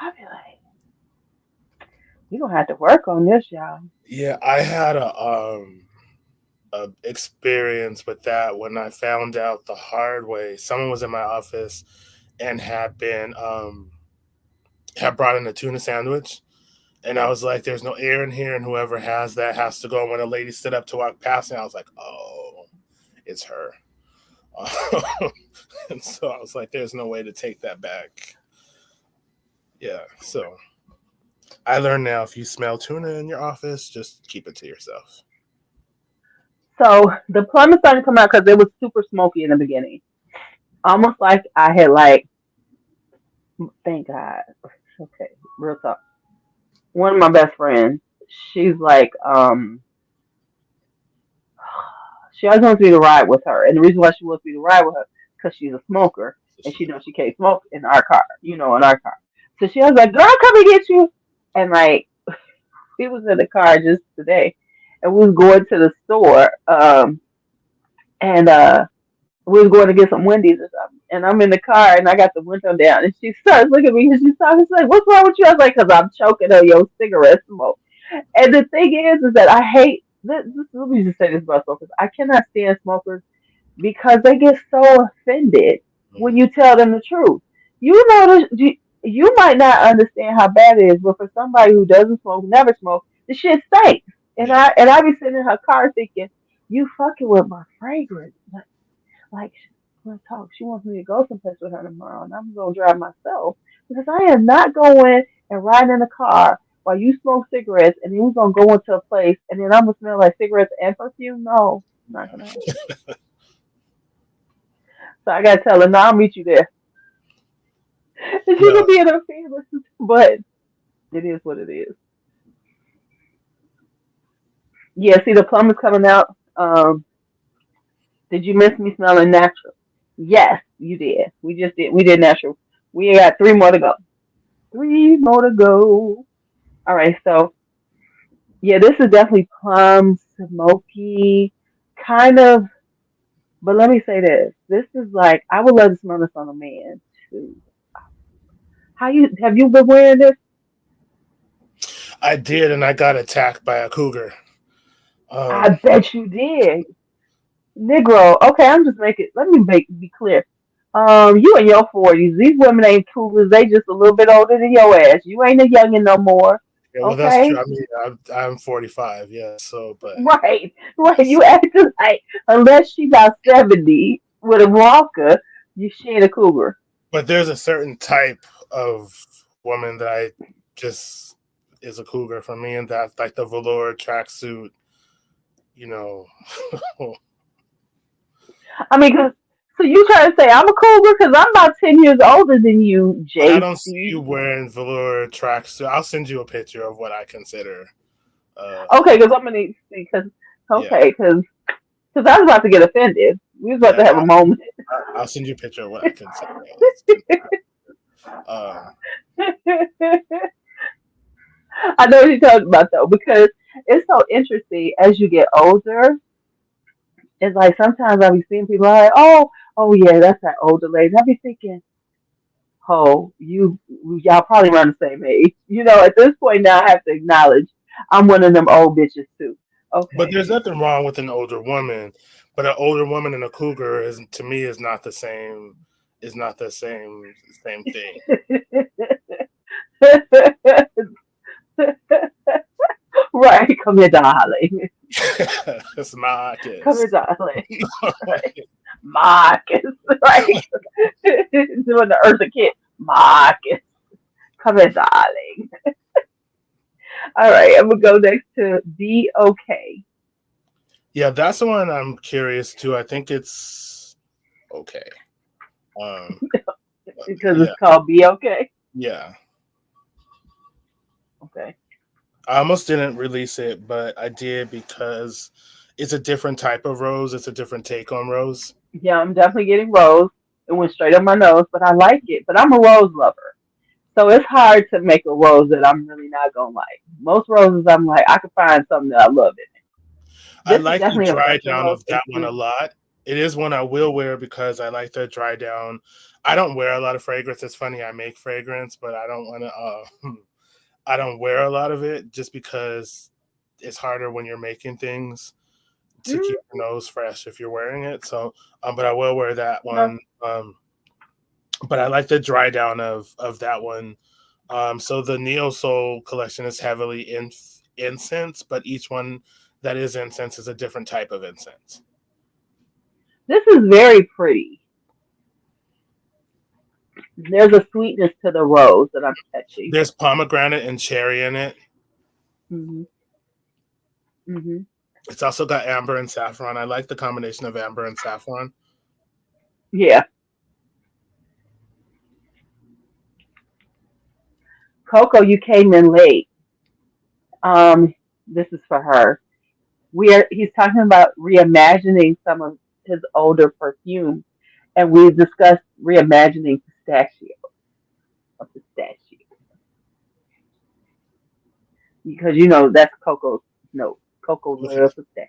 I be like, you gonna have to work on this, y'all. Yeah, I had a experience with that when I found out the hard way. Someone was in my office and had brought in a tuna sandwich. And I was like, there's no air in here, and whoever has that has to go. And when a lady stood up to walk past me, I was like, oh, it's her. And so I was like, there's no way to take that back. Yeah. So I learned now if you smell tuna in your office, just keep it to yourself. So the plum is starting to come out because it was super smoky in the beginning, almost like I had like, thank God. Okay, real talk. One of my best friends, she's like, she always wants me to ride with her, and the reason why she wants me to ride with her because she's a smoker and she knows she can't smoke in our car, in our car. So she was like, "Girl, come and get you," and like we was in the car just today, and we was going to the store, and we was going to get some Wendy's or something, and I'm in the car and I got the window down, and she starts looking at me and she's talking, she's like, "What's wrong with you?" I was like, "Cause I'm choking on your cigarette smoke." And the thing is that I hate this. Let me just say this about smokers. I cannot stand smokers because they get so offended when you tell them the truth. You might not understand how bad it is, but for somebody who doesn't smoke, never smoke, the shit stinks. And Yeah. I be sitting in her car thinking, you fucking with my fragrance. Like she want to talk. She wants me to go someplace with her tomorrow, and I'm gonna drive myself because I am not going and riding in the car while you smoke cigarettes, and then we're gonna go into a place, and then I'm gonna smell like cigarettes and perfume. No, not gonna happen. So I gotta tell her, no, I'll meet you there. And she No, gonna be in her feelings, but it is what it is. Yeah, see, the plum is coming out. Did you miss me smelling natural? Yes, you did. We just did. We did natural. We got three more to go. Three more to go. All right, so yeah, this is definitely plum, smoky, kind of. But let me say this: this is like I would love to smell this on a man too. How you have you been wearing this? I did, and I got attacked by a cougar. I Um, bet you did, Negro. Okay, I'm just making. Let me be clear. You in your 40s. These women ain't cougars. They just a little bit older than your ass. You ain't a youngin' no more. yeah, well, that's true. Okay. I mean, I'm 45, yeah. So, but Right, right. yes, You acting like unless she about 70 with a walker, she ain't a cougar. but there's a certain type of woman that I just is a cougar for me, and that's like the velour tracksuit. You know, I mean, so you trying to say I'm a cougar because I'm about 10 years older than you, but I don't see JC. you wearing velour tracksuit. I'll send you a picture of what I consider. Okay, Yeah, because I'm gonna see because yeah, okay, because I was about to get offended. We was about yeah. to have a moment. I'll send you a picture of what I consider. Um, I know what you're talking about though, because it's so interesting as you get older. It's like sometimes I'll be seeing people like, oh yeah, that's that older lady. I'll be thinking, oh, y'all probably around the same age. At this point now, I have to acknowledge I'm one of them old bitches too. but Okay. there's nothing wrong with an older woman. But an older woman and a cougar is to me is not the same. Is not the same thing. Right, come here, darling. It's my Come here, kiss. darling. Right. Marcus, right? Doing the Eartha Kitt. Marcus, come here, darling. All right, I'm gonna go next to Be Okay. Yeah, that's the one I'm curious to. I think it's okay. Um, Because yeah, it's called Be Okay. yeah. Okay. I almost didn't release it, but I did because It's a different type of rose. It's a different take on rose. Yeah, I'm definitely getting rose. It went straight up my nose, but I like it. But I'm a rose lover. So it's hard to make a rose that I'm really not gonna like. Most roses I'm like, I could find something that I love in it. I This is like the definitely a dry fresher down rose. of It's that one a juicy. lot. It is one I will wear because I like the dry down. I don't wear a lot of fragrance. It's funny, I make fragrance, but I don't want to. I don't wear a lot of it just because it's harder when you're making things to keep Mm, your nose fresh if you're wearing it. So, but I will wear that no, one. But I like the dry down of that one. So the Neo Soul collection is heavily in incense, but each one that is incense is a different type of incense. this is very pretty. There's a sweetness to the rose that I'm catching. There's pomegranate and cherry in it. Mhm. Mhm. It's also got amber and saffron. I like the combination of amber and saffron. Yeah, Coco, you came in late. Um, this is for her. He's talking about reimagining some of his older perfumes, and we discussed reimagining pistachio, a pistachio, because that's Coco's note. Coco loves pistachio.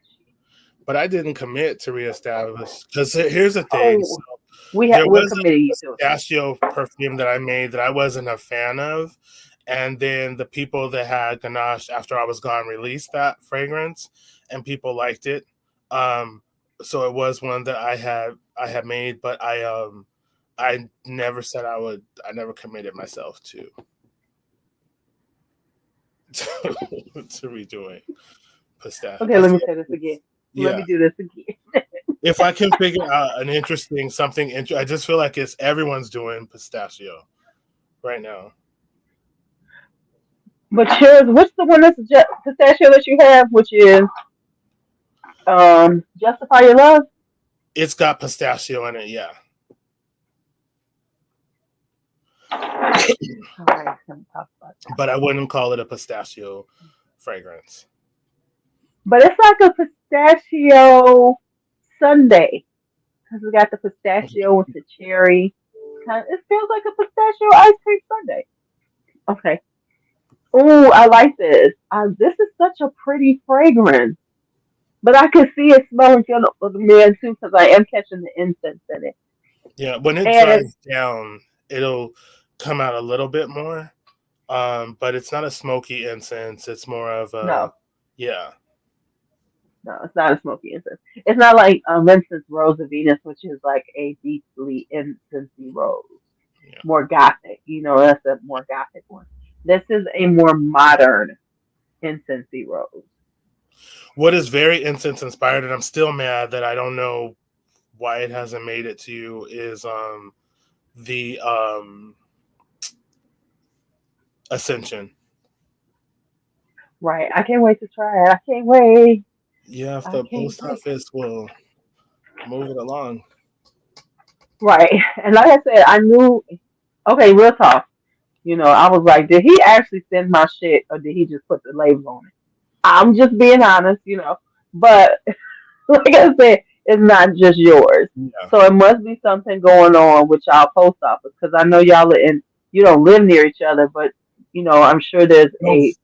But I didn't commit to reestablish because here's the thing. So Oh, there we're was committing a you to it. pistachio perfume that I made that I wasn't a fan of, and then the people that had Ganache after I was gone released that fragrance, and people liked it. Um, so it was one that I had made, but I never said I would. I never committed myself to to redoing pistachio. Okay, I let me feel say this like again. Let yeah. me do this again. If I can figure out an interesting something, I just feel like it's everyone's doing pistachio right now. But yours, what's the one that's pistachio that you have, which is Justify Your Love? It's got pistachio in it, yeah. All right, let me talk about that But I one. wouldn't call it a pistachio fragrance. But it's like a pistachio sundae because we got the pistachio with the cherry. It feels like a pistachio ice cream sundae. Okay. Ooh, I like this. This is such a pretty fragrance. But I can see it smelling good of the man too because I am catching the incense in it. Yeah, when it And dries down, it'll come out a little bit more. But it's not a smoky incense. It's more of a no, yeah, no, it's not a smoky incense. It's not like incense Rose of Venus, which is like a deeply incensey rose. yeah. More gothic. That's a more gothic one. This is a more modern incensey rose. What is very incense inspired, and I'm still mad that I don't know why it hasn't made it to you, is the Ascension. Right. I can't wait to try it. I can't wait. Yeah, if I the can't post wait. office will move it along. Right. And like I said, I knew. Okay, real talk. I was like, did he actually send my shit or did he just put the label on it? I'm just being honest. But like I said, it's not just yours. Yeah. So it must be something going on with y'all post office because I know y'all are in. You don't live near each other, but I'm sure there's Well, a.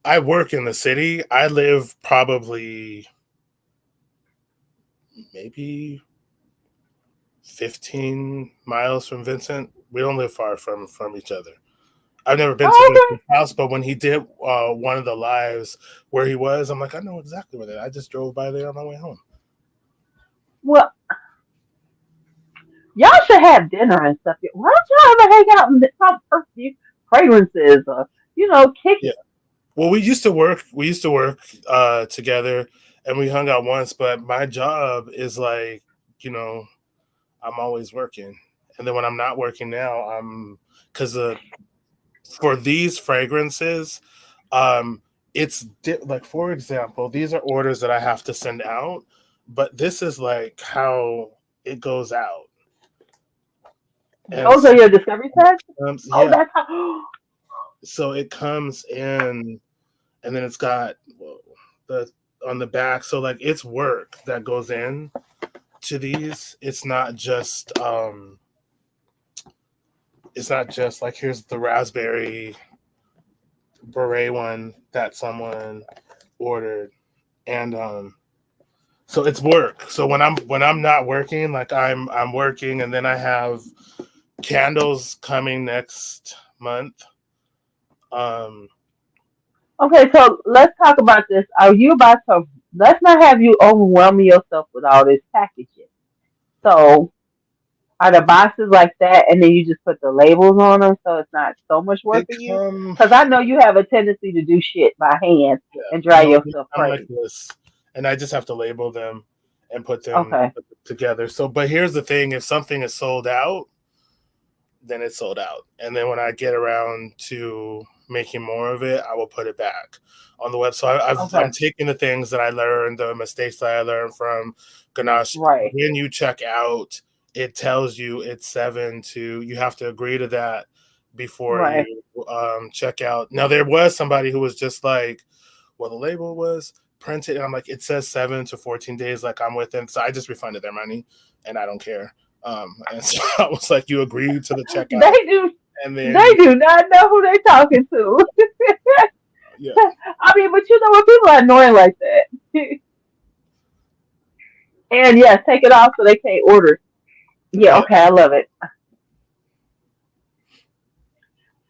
I work in the city. I live probably maybe 15 miles from Vincent. We don't live far from each other. I've never been to Oh, okay. Vincent's house, but when he did one of the lives where he was, I'm like, I know exactly where that. I just drove by there on my way home. Well, y'all should have dinner and stuff. Why don't y'all ever hang out and talk perfume fragrances or kick Yeah. it? Well, we used to work. We used to work together, and we hung out once. But my job is like, you know, I'm always working, and then when I'm not working now, I'm because for these fragrances, um, like for example, these are orders that I have to send out, but this is like how it goes out, and Those are your discovery tests. Oh, yeah, that's how. so it comes in, and then it's got well, the on the back. So like it's work that goes in to these. It's not just like here's the raspberry beret one that someone ordered, and so it's work. So when I'm not working, like I'm working, and then I have candles coming next month. Um, Okay, so let's talk about this. Are you about to? Let's not have you overwhelm yourself with all this packaging. So, are the boxes like that, and then you just put the labels on them, so it's not so much they work for you? come, Because I know you have a tendency to do shit by hand yeah, and drive no, they yourself come like crazy. this, and I just have to label them and Okay, put them together. So, but here's the thing: if something is sold out, then it's sold out. And then when I get around to making more of it, I will put it back on the website. I'm okay, taking the things that I learned, the mistakes that I learned from Ganache. right, When you check out, it tells you it's you have to agree to that before right. you check out. Now, there was somebody who was just like, well, the label was printed. And I'm like, it says 7 to 14 days, like I'm within. So I just refunded their money and I don't care. And so I was like, you agreed to the They checkout, do, and they then do not know who they talking to. yeah, I mean, but you know what? People are annoying like that. And yes, take it off so they can't order. Yeah, yeah. okay, I love it.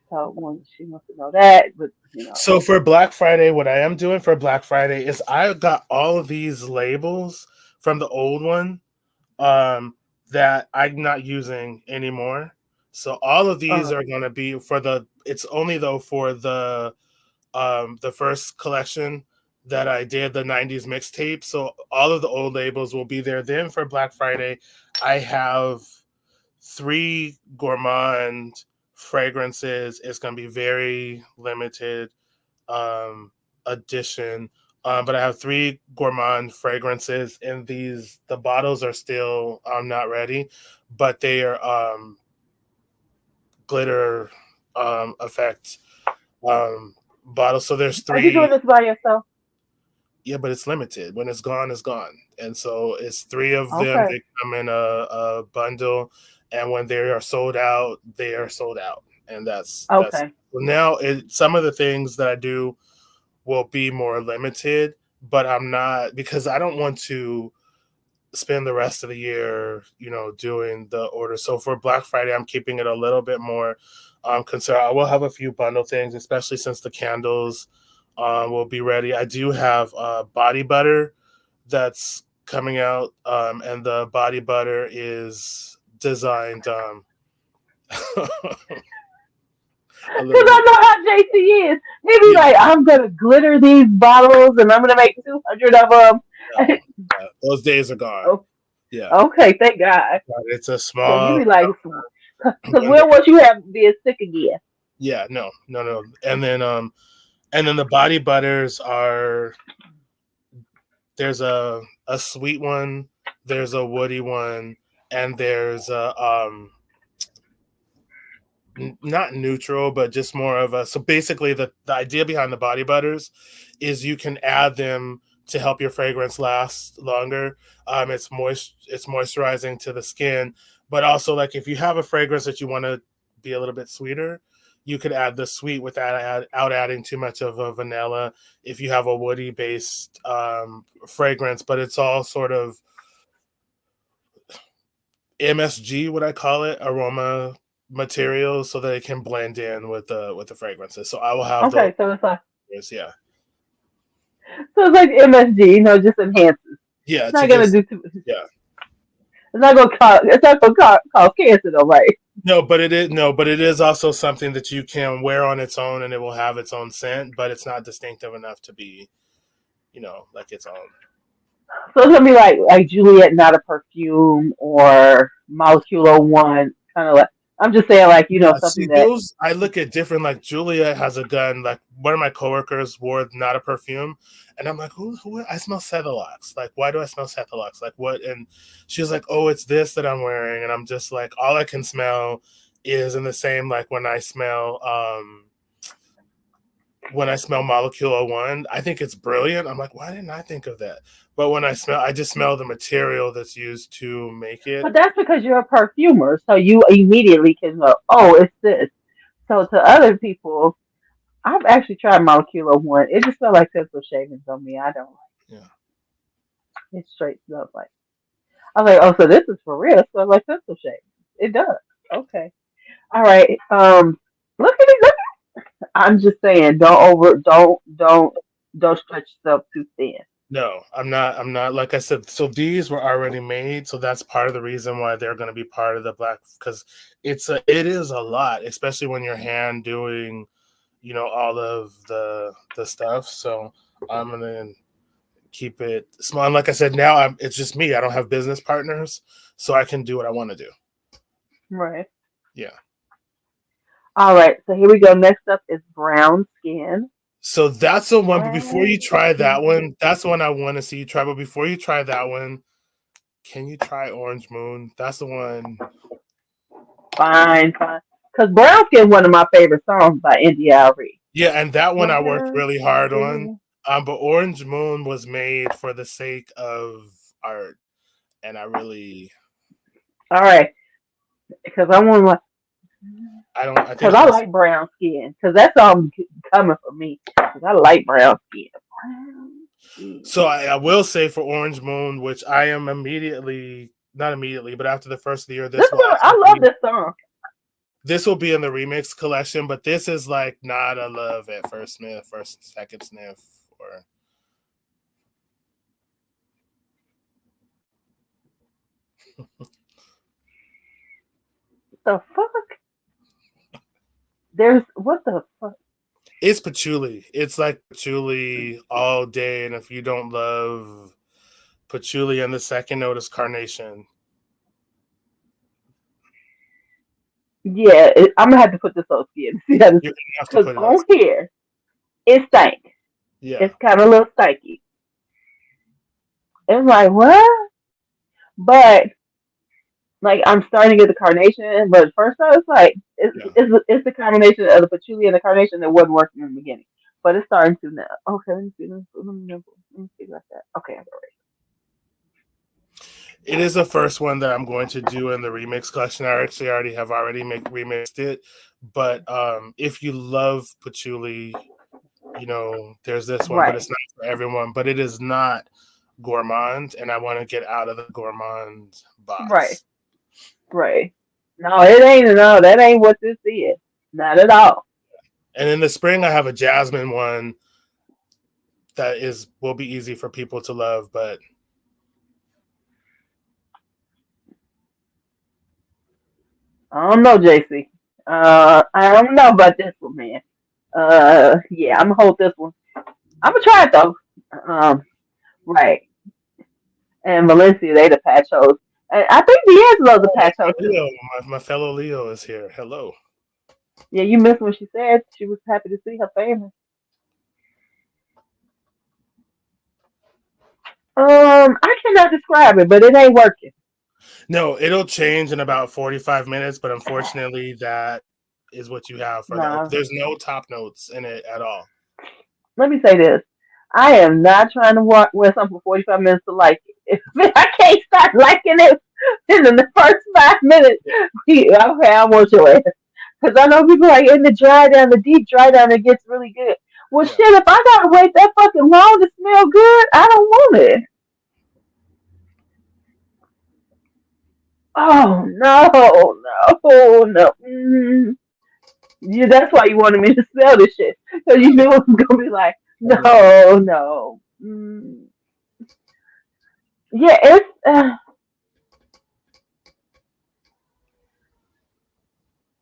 So well, she wants to know that, but So for Black Friday, what I am doing for Black Friday is I got all of these labels from the old one um, that I'm not using anymore. So all of these uh, are going to be for the. It's only though for the first collection that I did, the 90s mixtape. So all of the old labels will be there. Then for Black Friday, I have three gourmand fragrances. It's going to be very limited edition. But I have three gourmand fragrances, and the bottles are still not ready, but they are glitter effect bottles. So there's are you doing three. this by yourself? Yeah, but it's limited. When it's gone, it's gone. And so it's three of them. Okay, They come in a bundle, and when they are sold out, they are sold out. And that's okay, well, now. Some of the things that I do will be more limited, but I'm not because I don't want to spend the rest of the year, doing the order. So for Black Friday, I'm keeping it a little bit more concerned. I will have a few bundle things, especially since the candles will be ready. I do have body butter that's coming out, and the body butter is designed a because little bit. I know how JC is. He be Yeah, like, "I'm gonna glitter these bottles, and I'm gonna make 200 of them." no, those days are gone. Oh, Yeah, okay, thank God. but it's a So you small be like, because one. when what you have being sick again? Yeah, no, no, no. And then the body butters are there's a sweet one, there's a woody one, and there's a not neutral, but just more of a. So basically, the idea behind the body butters is you can add them to help your fragrance last longer. It's moisturizing to the skin, but also like if you have a fragrance that you want to be a little bit sweeter, you could add the sweet without out adding too much of a vanilla. If you have a woody based fragrance, but it's all sort of MSG, what I call it, aroma materials, so that it can blend in with the fragrances. So I will have those. Okay, so it's like Yeah, MSG, just enhances. yeah, It's to not gonna just do too. yeah. It's not gonna cause. It's not gonna cause cancer, though, right? But it is also something that you can wear on its own, and it will have its own scent, but it's not distinctive enough to be, like its own. So it's gonna be like Juliet, not a perfume, or Molecular One, kind of like. I'm just saying, like Yeah, see, something that. those I look at different. Like Julia has a gun. Like one of my coworkers wore not a perfume, and I'm like, who? I smell Cetalox. Like, why do I smell Cetalox? Like, what? And she was like, oh, it's this that I'm wearing, and I'm just like, all I can smell is in the same like when I smell when I smell Molecule 01, I think it's brilliant. I'm like, why didn't I think of that? But when I just smell the material that's used to make it. But that's because you're a perfumer, so you immediately can go, oh, it's this. So to other people, I've actually tried Molecular One. It just felt like pencil shavings on me. I don't like Yeah. it. It straight smells like. I was like, oh, so this is for real. It smells like pencil shavings. It does. Okay. All right. Look at it. Look. I'm just saying, don't stretch yourself too thin. No, I'm not. I'm not. Like I said, so these were already made, so that's part of the reason why they're going to be part of the black, because it is a lot, especially when you're hand doing, all of the stuff. So I'm gonna keep it small. And like I said, now it's just me. I don't have business partners, so I can do what I want to do. Right. Yeah. All right. So here we go. Next up is brown skin. So that's the one. But before Brown you try that skin. one, that's the one I want to see you try. But before you try that one, can you try Orange Moon? That's the one. Fine, fine. Because brown skin is one of my favorite songs by India Ari. Yeah, and that one I worked Brown really hard on. skin. But Orange Moon was made for the sake of art, and I really, All right. Because I want to. I don't. I Because think I that's like brown skin. Because that's all coming from me. Because I like brown skin. Brown skin. so. I will say for Orange Moon, which I am immediately, not immediately, but after the first of the year, This one, I love this song. this will be in the remix collection. But this is like not a love at first sniff, first second sniff, or The fuck? There's what the fuck? it's patchouli. It's like patchouli all day, and if you don't love patchouli, and the second note is carnation. Yeah, I'm gonna have to put this on skin. See how this. You have to Because put it on. on here, it stank. Yeah. It's kind of a little stanky. It's like what? But like I'm starting to get the carnation, but first I was like, Yeah. it's the combination of the patchouli and the carnation that wasn't working in the beginning, but it's starting to now. Okay, let me see, let me see about that. Okay, I got it. It is the first one that I'm going to do in the remix collection. I actually already have remixed it. But if you love patchouli, there's this one, but Right, it's not for everyone. But it is not gourmand, and I want to get out of the gourmand right, box. right. No, it ain't. No, that ain't what this is. Not at all. And in the spring, I have a jasmine one that will be easy for people to love, but I don't know, JC. I don't know about this one, man. Yeah, I'm gonna hold this one. I'm gonna try it though. Um, right. And Valencia, they the patch host. And I think D'Angelo's a patch host too. Leo, my fellow Leo is here. Hello. Yeah, you missed what she said. She was happy to see her family. I cannot describe it, but it ain't working. No, it'll change in about 45 minutes, but unfortunately, that is what you have for the. Nah. There's no top notes in it at all. Let me say this. I am not trying to wear something for 45 minutes to like it. If I can't start liking it in the first 5 minutes, okay, I want your ass. Because I know people like in the dry down, the deep dry down, it gets really good. Well, Yeah. shit, if I gotta wait that fucking long to smell good, I don't want it. Oh, no, no, no. Yeah, that's why you wanted me to smell this shit. Because you knew it was going to be like, no, no. Yeah,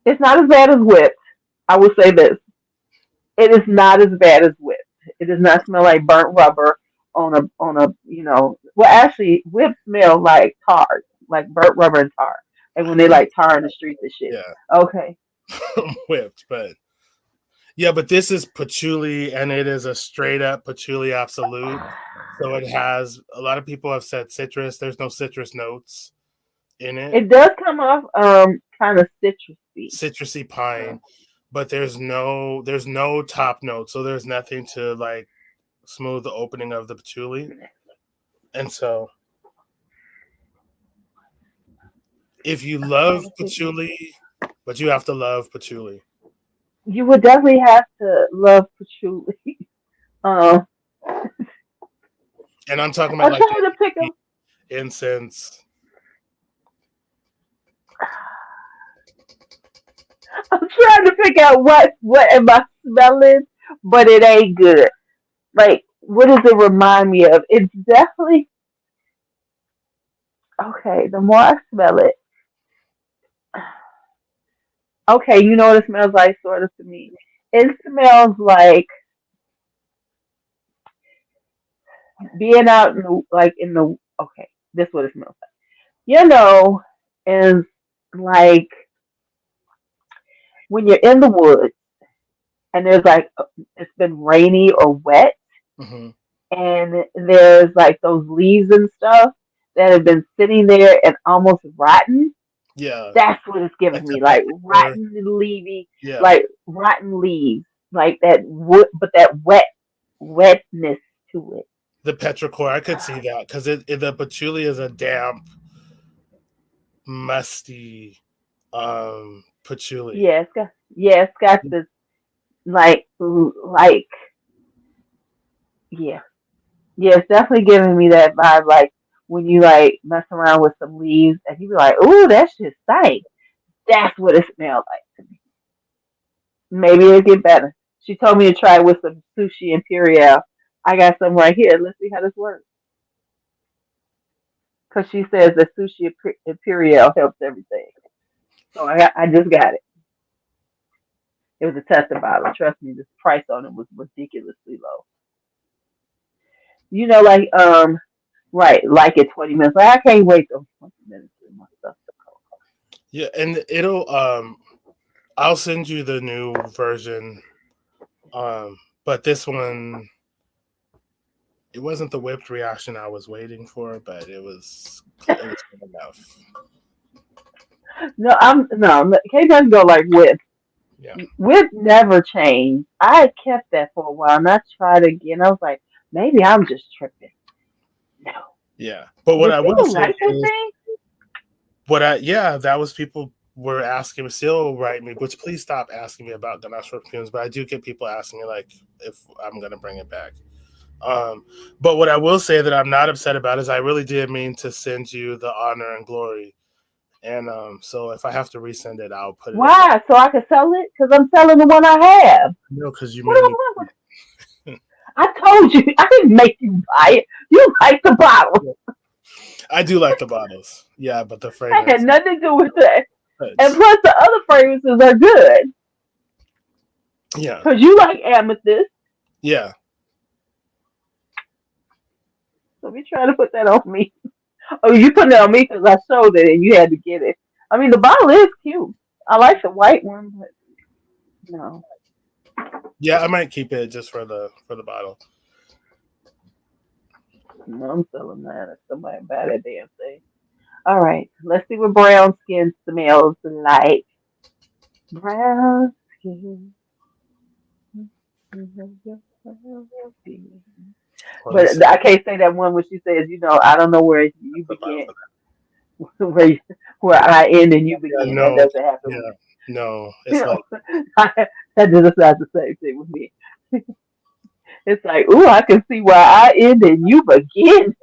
it's not as bad as whipped. I will say this. It is not as bad as whipped. It does not smell like burnt rubber well, actually, whipped smell like tar, like burnt rubber and tar. Like when they like tar in the streets and shit. Yeah, Okay. whipped, but yeah, but this is patchouli, and it is a straight up patchouli absolute. So it has a lot of people have said citrus. There's no citrus notes in it. It does come off kind of citrusy. Citrusy pine. but there's no top note, so there's nothing to like smooth the opening of the patchouli. And so if you I'm love trying to think. patchouli, but you have to love patchouli. You would definitely have to love patchouli. Um, And I'm talking about I'm like trying to pick that up. incense. I'm trying to figure out what am I smelling, but it ain't good. Like, what does it remind me of? It's definitely okay. The more I smell it, okay, you know what it smells like, sort of to me. It smells like being out in the like in the okay. This is what it smells like. You know, is like when you're in the woods and there's like it's been rainy or wet Hmm. and there's like those leaves and stuff that have been sitting there and almost rotten. Yeah, That's what it's like giving the me, like petrichor. rotten leavy, Yeah, like rotten leaves, like that wood, but that wetness to it. the petrichor. I could see that because the patchouli is a damp, musty patchouli. Yeah, it's got this like yeah, yeah, it's definitely giving me that vibe, like when you like mess around with some leaves and you be like, ooh, that shit stank. That's what it smells like. Maybe it'll get better. She told me to try it with some sushi imperial. I got some right here. Let's see how this works. Because she says that sushi imperial helps everything. So I just got it. It was a testing bottle. Trust me, the price on it was ridiculously low. You know, like right, like at 20 minutes. Like I can't wait till 20 minutes for my stuff to Yeah, and it'll I'll send you the new version. But this one, it wasn't the whipped reaction I was waiting for, but it was good enough. go. No, I'm no. K doesn't go like whip. Yeah, Whip never changed. I kept that for a while, and I tried again. I was like, maybe I'm just tripping. No. yeah. But what Did I will people say like that is, thing? that was people were asking me, still write me, which please stop asking me about Ganesh perfumes. But I do get people asking me like if I'm gonna bring it back. Um, but what I will say that I'm not upset about is I really did mean to send you the honor and glory. And so if I have to resend it, I'll put it in the Why? So I could sell it? Because I'm selling the one I have. no, because you What made do I me. want with I told you, I didn't make you buy it. You like the bottle. I do like the bottles, yeah, but the I had fragrance. nothing to do with that. And But plus, the other fragrances are good. yeah, Because you like amethyst. yeah. So be trying to put that on me. Oh, you putting it on me because I showed it and you had to get it. I mean, the bottle is cute. I like the white one, but no. Yeah, I might keep it just for the bottle. No, I'm selling that. If somebody buy that damn thing. All right, let's see what brown skin smells like. Brown skin. Let me But send I can't say that one when she says, I don't know where you the bottle begin, for that. where where I end and you Yeah, begin. That no, doesn't happen with yeah, me. no. You It's know, like that just not the same thing with me. It's like, ooh, I can see where I end and you begin.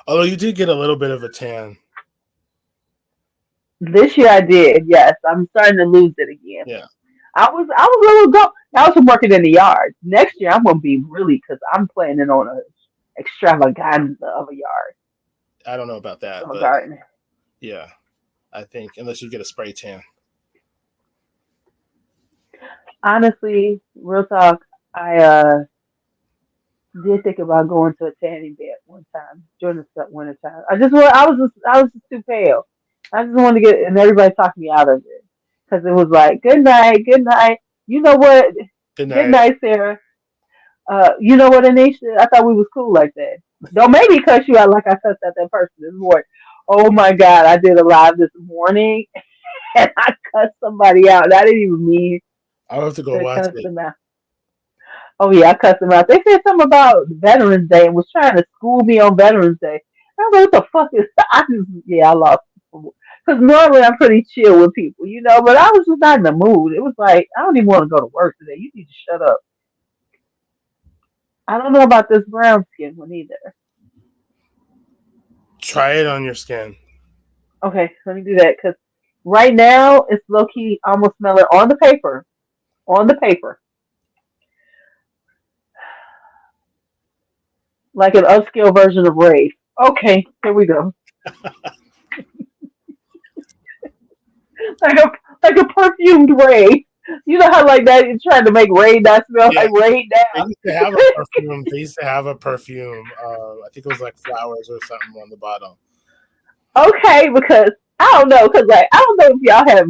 although you did get a little bit of a tan. This year I did, yes. I'm starting to lose it again. Yeah, I was a little go. I was working in the yard. Next year I'm gonna be really because I'm planning on a extravaganza of a yard I don't know about that, of a but garden. yeah, I think unless you get a spray tan. Honestly, real talk, I did think about going to a tanning bed one time during the winter time. I was just too pale. I just wanted to get, and everybody talked me out of it because it was like, good night, good night. You know what? Good Good night. night, Sarah. You know what, Anisha? I thought we was cool like that. Don't make me cuss you out like I cussed at that person this morning. Oh my God, I did a live this morning. and I cussed somebody out. And I didn't even mean I'll have to go to watch cuss it. them out. Oh yeah, I cussed them out. They said something about Veterans Day and was trying to school me on Veterans Day. I was like, what the fuck is I just yeah, I lost because normally I'm pretty chill with people, but I was just not in the mood. It was like I don't even want to go to work today. You need to shut up. I don't know about this brown skin one either. Try it on your skin. Okay, let me do that because right now it's low key almost smelling on the paper. On the paper, like an upscale version of Rave. Okay, here we go. Like a like a perfumed Rave. You know how like that you're trying to make Rave not smell Yeah, like Rave they now. used to have a perfume. They used to have a perfume. I think it was like flowers or something on the bottle. Okay, because I don't know, because like I don't know if y'all have,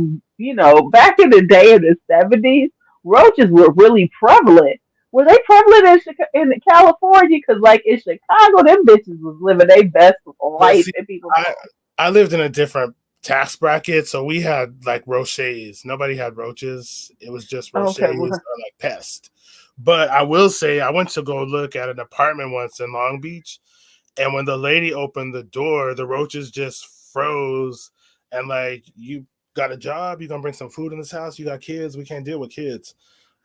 back in the day in the '70s, roaches were really prevalent. Were they prevalent in California? Because like in Chicago, them bitches was living their best But life see, in people's I homes. I lived in a different tax bracket, so we had like roches. Nobody had roaches. It was just roches Okay, or well, like pests. But I will say, I went to go look at an apartment once in Long Beach, and when the lady opened the door, the roaches just froze. And like, you got a job? You gonna bring some food in this house? You got kids? We can't deal with kids.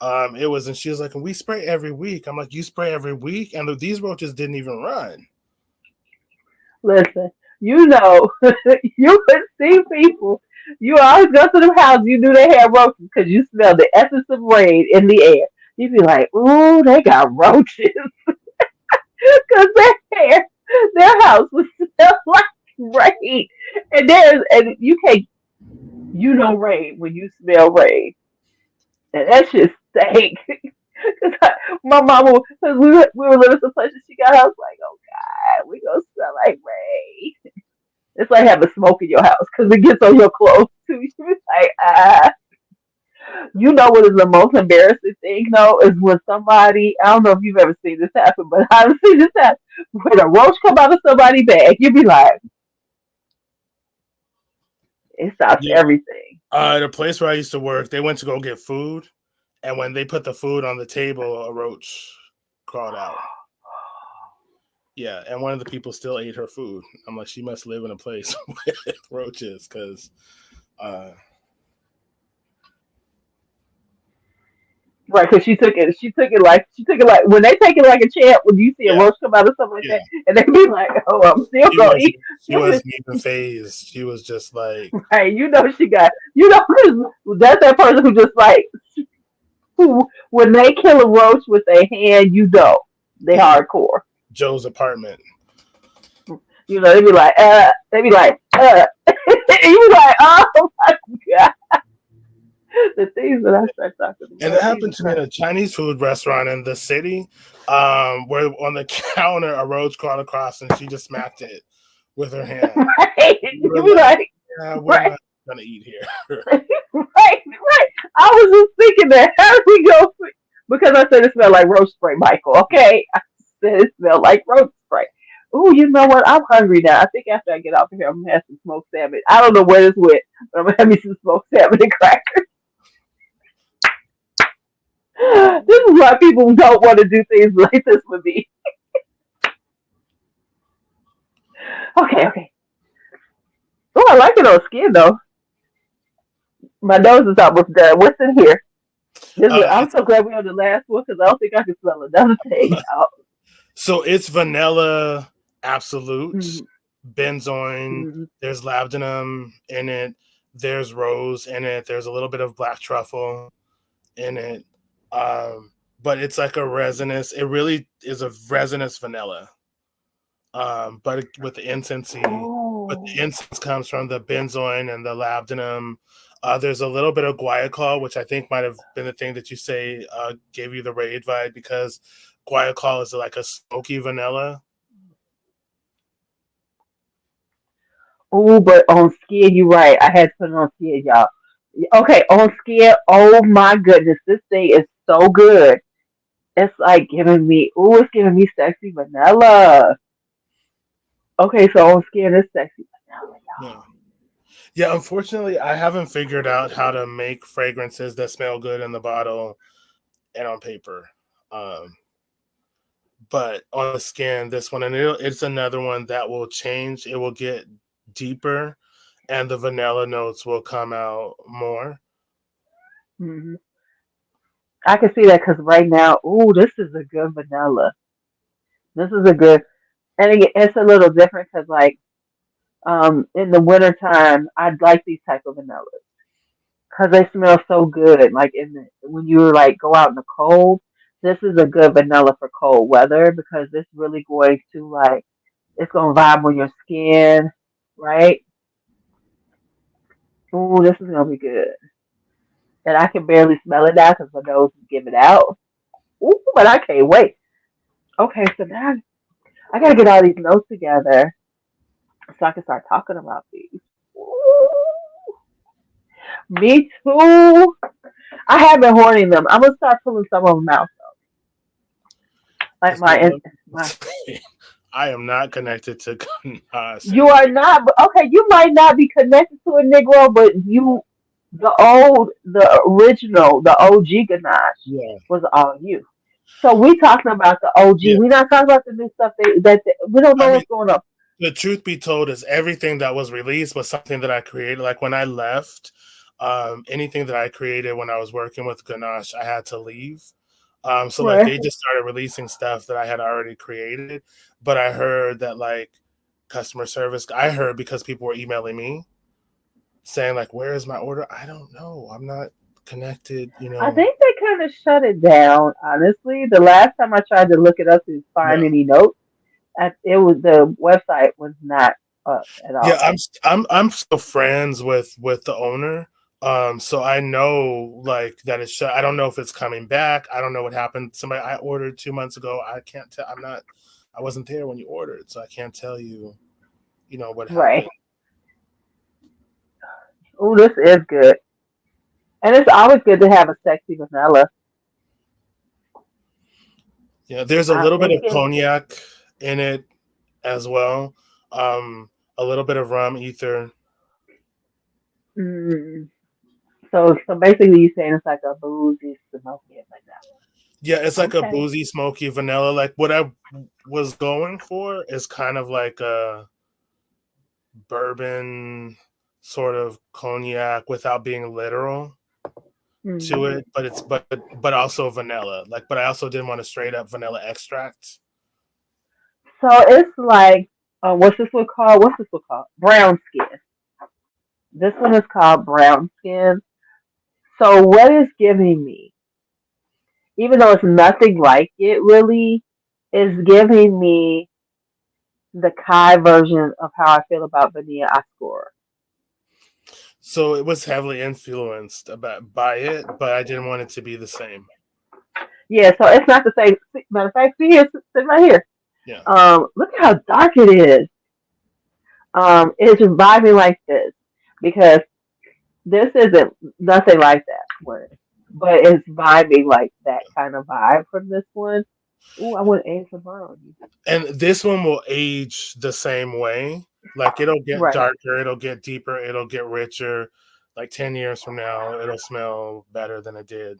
It was, and she was like, we spray every week. I'm like, you spray every week, and these roaches didn't even run. listen, you would see people. You always go to the house, you knew they had roaches because you smell the essence of rain in the air. You'd be like, ooh, they got roaches. Because their house would smell like rain. And you can't, rain when you smell rain. And that shit stank. Cause my mama, cause we were living someplace and she got house like, oh God, we gonna smell like rain. It's like having smoke in your house because it gets on your clothes too. You be like, what is the most embarrassing thing though is when somebody, I don't know if you've ever seen this happen, but I've seen this happen when a roach come out of somebody's bag. You be like, it stops Yeah. everything. The place where I used to work, they went to go get food, and when they put the food on the table, a roach crawled out. Yeah, and one of the people still ate her food. I'm like, she must live in a place with roaches, because uh, Right, because she took it like when they take it like a champ. When you see a yeah, roach come out or something like yeah, that, and they be like, "Oh, I'm still she gonna wasn't eat." she wasn't even phased. She was just like, Right, she got, 'cause that's that person who just like who when they kill a roach with their hand, they yeah, hardcore. Joe's apartment. They be like, and you be like, oh my god, the things that I start talking And about, that happened Jesus to me in Christ. a Chinese food restaurant in the city, where on the counter a roach crawled across and she just smacked it with her hand. Right, We were you be like, like, yeah, we're right, not gonna eat here. right. I was just thinking that. How do we go? Because I said it smelled like roach spray, Michael. Okay, I said it smelled like roach spray. Ooh, you know what? I'm hungry now. I think after I get off of here, I'm gonna have some smoked salmon. I don't know where this went, but I'm gonna have me some smoked salmon and crackers. This is why people don't want to do things like this with me. Okay, okay. Oh, I like it on skin though. My nose is almost done. What's in here? I'm It's so glad we're on the last one because I don't think I can smell another thing out. So it's vanilla absolute, Mm-hmm. benzoin, Mm-hmm. there's labdanum in it, there's rose in it, there's a little bit of black truffle in it. Um, but it's like a resinous, it really is a resinous vanilla. But with the incensey, but the Oh. incense comes from the benzoin and the labdanum. There's a little bit of guaiacol, which I think might have been the thing that you say gave you the raid vibe, because guaiacol is like a smoky vanilla. Oh, but on skin, you're right. I had to put it on skin, y'all. Okay, on skin. Oh my goodness, this thing is so good. It's like giving me. Oh, it's giving me sexy vanilla. Okay, so on skin, it's sexy vanilla, Yeah. Yeah, unfortunately, I haven't figured out how to make fragrances that smell good in the bottle and on paper. Um, but on the skin, this one, and it's another one that will change. It will get deeper, and the vanilla notes will come out more. Hmm. I can see that because right now, ooh, this is a good vanilla. This is a good, and again, it's a little different because like in the wintertime, I'd like these type of vanillas because they smell so good. Like when you like go out in the cold, this is a good vanilla for cold weather because it's really going to like it's gonna vibe on your skin, right? Ooh, this is gonna be good. And I can barely smell it now because my nose is giving out. Ooh, but I can't wait. Okay, so now I gotta get all these notes together so I can start talking about these. Ooh, me too. I have been hoarding them. I'm gonna start pulling some of them out. Like So my I am not connected to Ganache you are anymore. not okay. You might not be connected to a Negro, but the original, the OG Ganache Yeah, was all you. So we talking about the OG. yeah. We not talking about the new stuff we don't I know mean, what's going on. the truth be told is everything that was released was something that I created. Like when I left, anything that I created when I was working with Ganache, I had to leave. So like Right. they just started releasing stuff that I had already created, but I heard that like customer service. I heard because people were emailing me saying like, "Where is my order?" I don't know. I'm not connected. You I know. think they kind of shut it down. Honestly, the last time I tried to look it up to find Yeah. any notes, it was the website was not up at Yeah, all. I'm still friends with the owner. So I know like that it's I don't know if it's coming back. I don't know what happened. Somebody I ordered 2 months ago. I can't tell. I'm not. I wasn't there when you ordered, so I can't tell you. You know what Right. happened. Oh, this is good, and it's always good to have a sexy vanilla. Yeah, there's a little bit It's of getting. cognac in it as well. A little bit of rum ether. Mm, so basically, you're saying it's like a boozy, smoky vanilla. Yeah, it's like a Okay. boozy, smoky vanilla. Like what I was going for is kind of like a bourbon sort of cognac without being literal to Hmm. it, but it's but also vanilla. Like, but I also didn't want a straight up vanilla extract. So it's like, what's this one called? What's this one called? Brown skin. This one is called brown skin. So what is giving me, even though it's nothing like it really, is giving me the Kai version of how I feel about Vanilla Oscura. So it was heavily influenced about by it, but I didn't want it to be the same. Yeah, so it's not the same. Matter of fact, see here, sit right here. Yeah. Look at how dark it is. It's vibing like this because this isn't nothing like that one, but it's vibing like that kind of vibe from this one. Ooh, I want to aim some more on you. And this one will age the same way. Like it'll get Right. darker, it'll get deeper, it'll get richer. Like 10 years from now, it'll smell better than it did.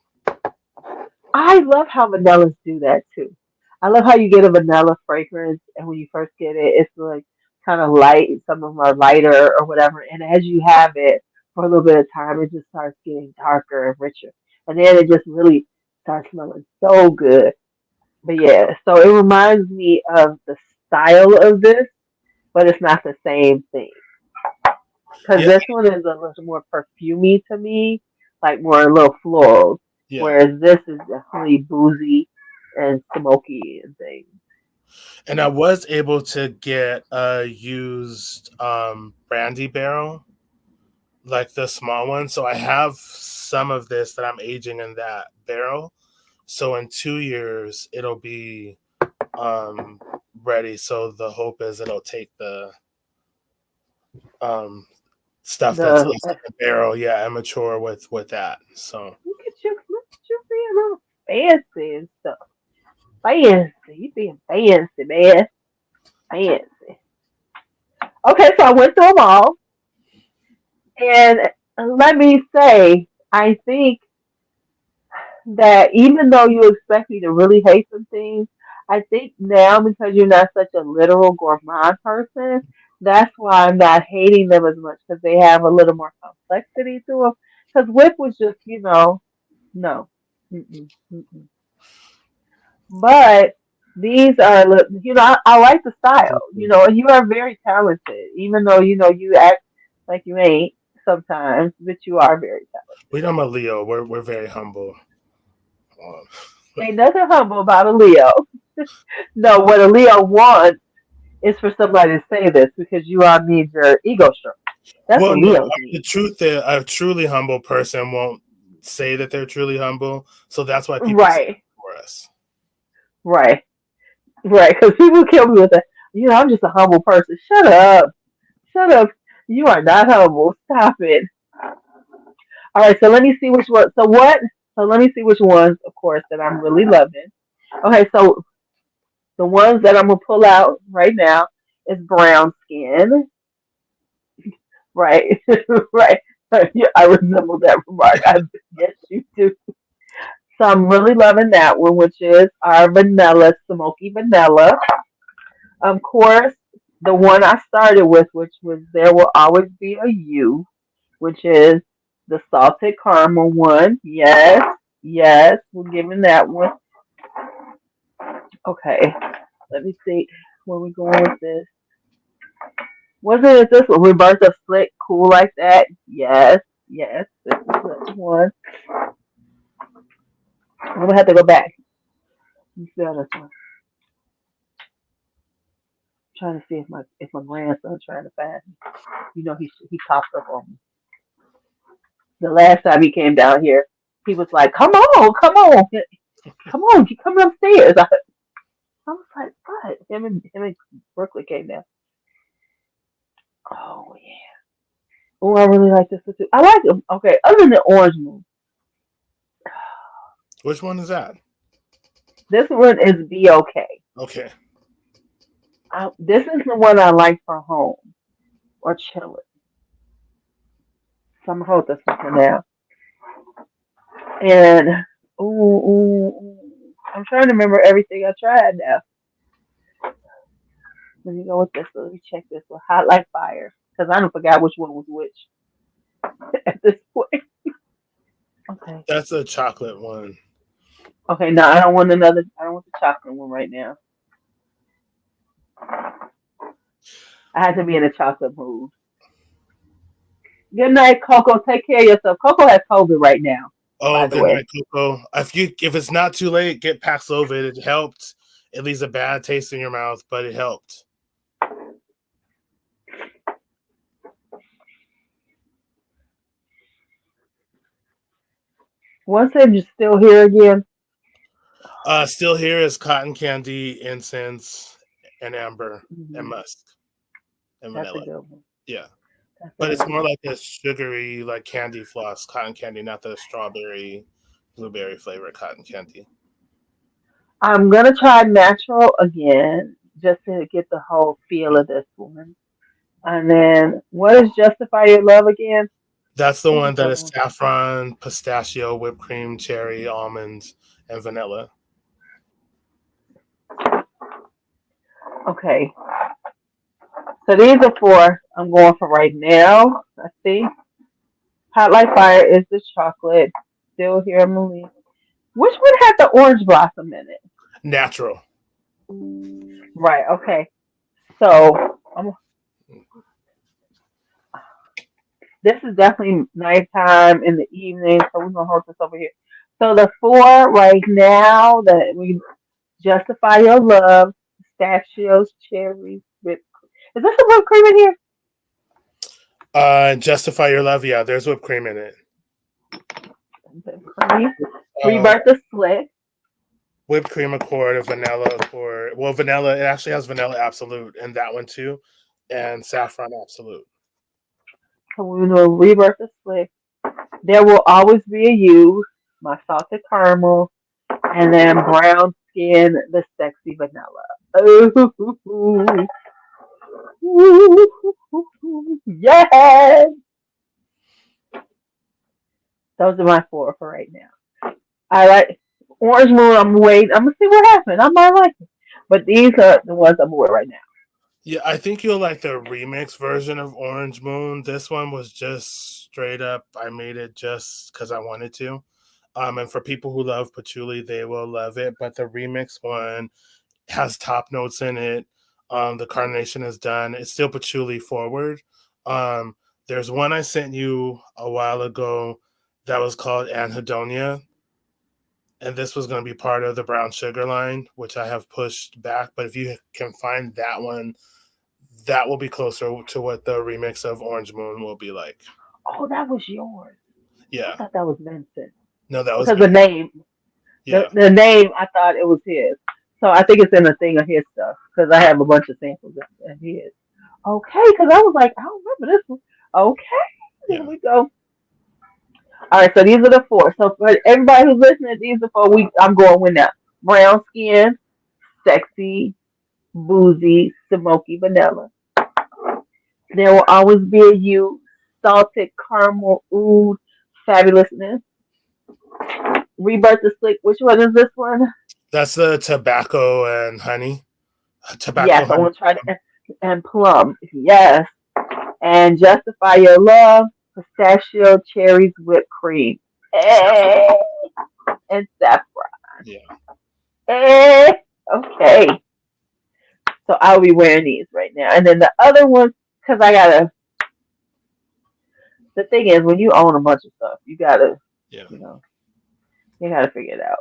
I love how vanillas do that too. I love how you get a vanilla fragrance, and when you first get it, it's like kind of light. Some of them are lighter or whatever, and as you have it for a little bit of time, it just starts getting darker and richer, and then it just really starts smelling so good. But yeah, so it reminds me of the style of this, but it's not the same thing. Because Yeah, this one is a little more perfumey to me, like more a little floral, yeah. whereas this is definitely boozy and smoky and things. And I was able to get a used brandy barrel, like the small one. So I have some of this that I'm aging in that barrel. So in 2 years it'll be um ready. So the hope is it'll take the um stuff that's The left in the barrel, yeah, and mature with that. So look at you being all fancy and stuff. Fancy, you being fancy, man. Fancy. Okay, so I went through them all. And let me say, I think that even though you expect me to really hate some things, I think now because you're not such a literal gourmand person, that's why I'm not hating them as much because they have a little more complexity to them. Because whip was just, no. Mm-mm, mm-mm. But these are, I like the style, and you are very talented, even though, you act like you ain't sometimes, but you are very We talented. know I'm a Leo. We're very humble. Um, Ain't nothing humble about a Leo. No, what a Leo wants is for somebody to say this because you all need your ego stroke. That's well, what no, Leos the need. truth is, a truly humble person won't say that they're truly humble. So that's why people say Right, it for us. right, right. Because people kill me with that. I'm just a humble person. Shut up. Shut up. You are not humble. Stop it. All right, so let me see which one. So what? So let me see which ones, of course, that I'm really loving. Okay, so the ones that I'm gonna pull out right now is brown skin. Right, right. Yeah, I resemble that remark. Yes, you do. So I'm really loving that one, which is our vanilla, smoky vanilla. Of course, the one I started with, which was There Will Always Be a You, which is the salted caramel one. Yes, yes, we're giving that one. Okay, let me see where we going with this. Wasn't it this one? Rebirth of Slick, cool like that? Yes, yes, this is the one. I'm gonna have to go back. Let's see on this one. Trying to see if my grandson's trying to find me. He popped up on me. The last time he came down here, he was like, "Come on, come on, come on, you come upstairs." I was like, "What?" Him and Brooklyn came down. Oh yeah. Oh, I really like this one too. I like them. Okay, other than the orange moon, Which one is that? this one is Be Okay. Okay. This is the one I like for home or chilling. So I'm gonna hold this one for now. And ooh, I'm trying to remember everything I tried now. Let me go with this. Let me check this one. Hot like fire, because I don't forgot which one was which at this point. Okay. That's a chocolate one. Okay. No, I don't want another. I don't want the chocolate one right now. I had to be in a chocolate mood. Good night, Coco. Take care of yourself. Coco has COVID right now, Oh, by the good way. night, Coco. If it's not too late, get Paxlovid. It helped. It leaves a bad taste in your mouth, but it helped. Once you're still here again. Still here is cotton candy, incense, and amber, and Hmm. musk, and That's a vanilla. good one. Yeah. That's a But good it's more one. like a sugary, like candy floss, cotton candy, not the strawberry, blueberry flavor cotton candy. I'm gonna try natural again just to get the whole feel of this one. And then, what is Justify Your Love again? That's the What one is that that is one? saffron, pistachio, whipped cream, cherry, almonds, and vanilla. Okay, so these are four I'm going for right now. Let's see. Hot Like Fire is the chocolate. Still here, Emily. Which one had the orange blossom in it? Natural. Right. Okay. So this is definitely nighttime in the evening. So we're gonna hold this over here. So the four right now that we Justify Your Love, pistachios, cherries, whipped. Is there some whipped cream in here? Justify Your Love. Yeah, there's whipped cream in it. Whipped cream. Uh, Rebirth of Slick. Whipped cream accord, a vanilla accord. Well, vanilla. It actually has vanilla absolute in that one too, and saffron absolute. So we know Rebirth of Slick. There Will Always Be a You, my salted caramel, and then brown skin, the sexy vanilla. Ooh, yes. Those are my four for right now. I like Orange Moon. I'm waiting. I'm gonna see what happens. I might like it, but these are the ones I'm with right now. Yeah, I think you'll like the remix version of Orange Moon. This one was just straight up. I made it just because I wanted to. And for people who love patchouli, they will love it. But the remix one has top notes in it. The carnation is done. It's still patchouli forward. Um, there's one I sent you a while ago that was called Anhedonia, and this was going to be part of the brown sugar line, which I have pushed back. But if you can find that one, that will be closer to what the remix of Orange Moon will be like. Oh, that was yours. I Yeah, thought that was Vincent no, that was because the me. name, the Yeah, the name, I thought it was his. So I think it's in a thing of his stuff because I have a bunch of samples of his. Okay, because I was like, I don't remember this one. Okay, here yeah. we go. All right, so these are the four. So for everybody who's listening, these are 4 weeks. I'm going with now. Brown skin, sexy, boozy, smoky vanilla. There will always be a you, salted caramel oud, fabulousness. Rebirth the slick. Which one is this one? That's the tobacco and honey. Tobacco Yes, I honey. want to try to, and plum. Yes, and justify your love. Pistachio, cherries, whipped cream, eh, and saffron. Yeah. Eh. Okay, so I'll be wearing these right now. And then the other ones, because I gotta. The thing is, when you own a bunch of stuff, you gotta, Yeah. you know, you gotta figure it out.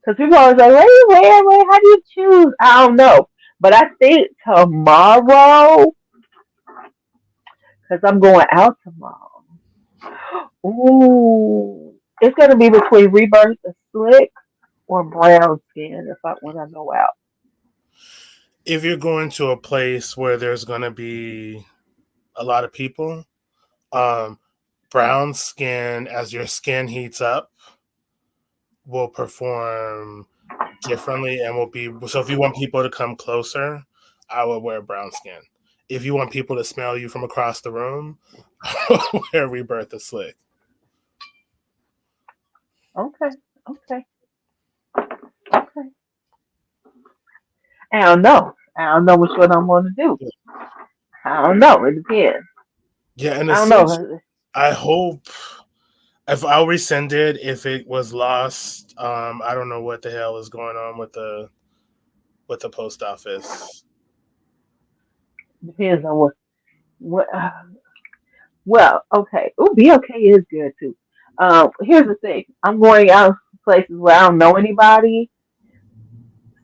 Because people always like, what do you wear? How do you choose? I don't know. But I think tomorrow, because I'm going out tomorrow. Ooh, it's gonna be between Rebirth the Slick or Brown Skin if I when I go out. If you're going to a place where there's going to be a lot of people, um, brown skin, as your skin heats up, will perform differently and will be. So if you want people to come closer, I would wear brown skin. If you want people to smell you from across the room, wear Rebirth the Slick. Okay, okay, okay. I don't know. I don't know which one I'm gonna do. I don't know. It depends. Yeah, and I don't essentially, know. I hope if I'll resend it if it was lost. I don't know what the hell is going on with the post office. Depends on what. Well, okay. Ooh, BLK is good too. Here's the thing. I'm going out places where I don't know anybody,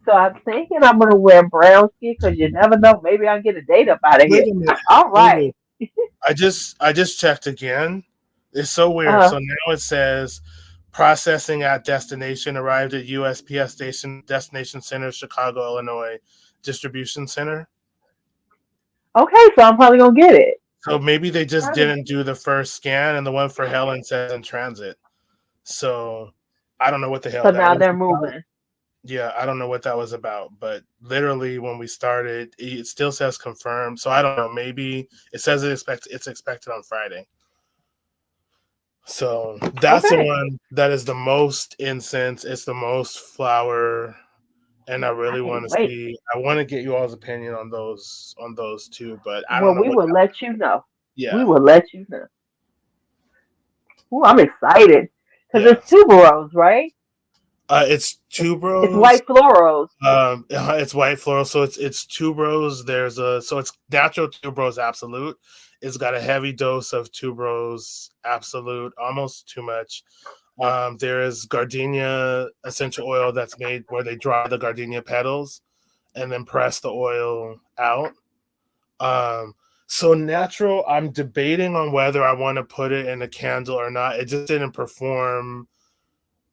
so I'm thinking I'm gonna wear brown skin because you never know. Maybe I'll get a date up out of Wait here. a minute. All Wait a right. minute. I just checked again. It's so weird. Uh, So now it says processing at destination arrived at USPS station destination center, Chicago, Illinois, distribution center. okay, so I'm probably gonna get it. So maybe they just Probably. didn't do the first scan, and the one for Helen says in transit. So I don't know what the hell So that now was they're about. moving. Yeah, I don't know what that was about, but literally when we started, it still says confirmed. So I don't know. Maybe it says it's expected on Friday. So that's the Okay, one that is the most incense. It's the most flower, and I I really can't want to wait. see. I want to get you all's opinion on those two, but I don't Well, know we what. will let you know. We Yeah, will let you know. Ooh, I'm excited because yeah. it's tuberose, right? It's It's tuberose. white florals. It's white floral, so it's tuberose. There's a so it's natural tuberose absolute. It's got a heavy dose of tuberose absolute, almost too much. There is gardenia essential oil that's made where they dry the gardenia petals and then press the oil out. Um, so natural. I'm debating on whether I want to put it in a candle or not. It just didn't perform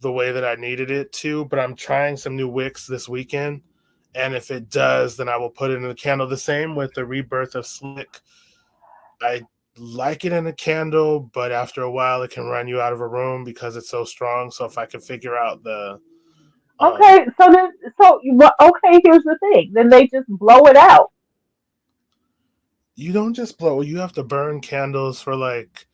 the way that I needed it to, but I'm trying some new wicks this weekend. And if it does, then I will put it in a candle. The same with the Rebirth of Slick. I like it in a candle, but after a while, it can run you out of a room because it's so strong. So if I could figure out um, Okay, so then, okay, here's the thing. Then they just blow it out. you don't just blow, you have to burn candles for like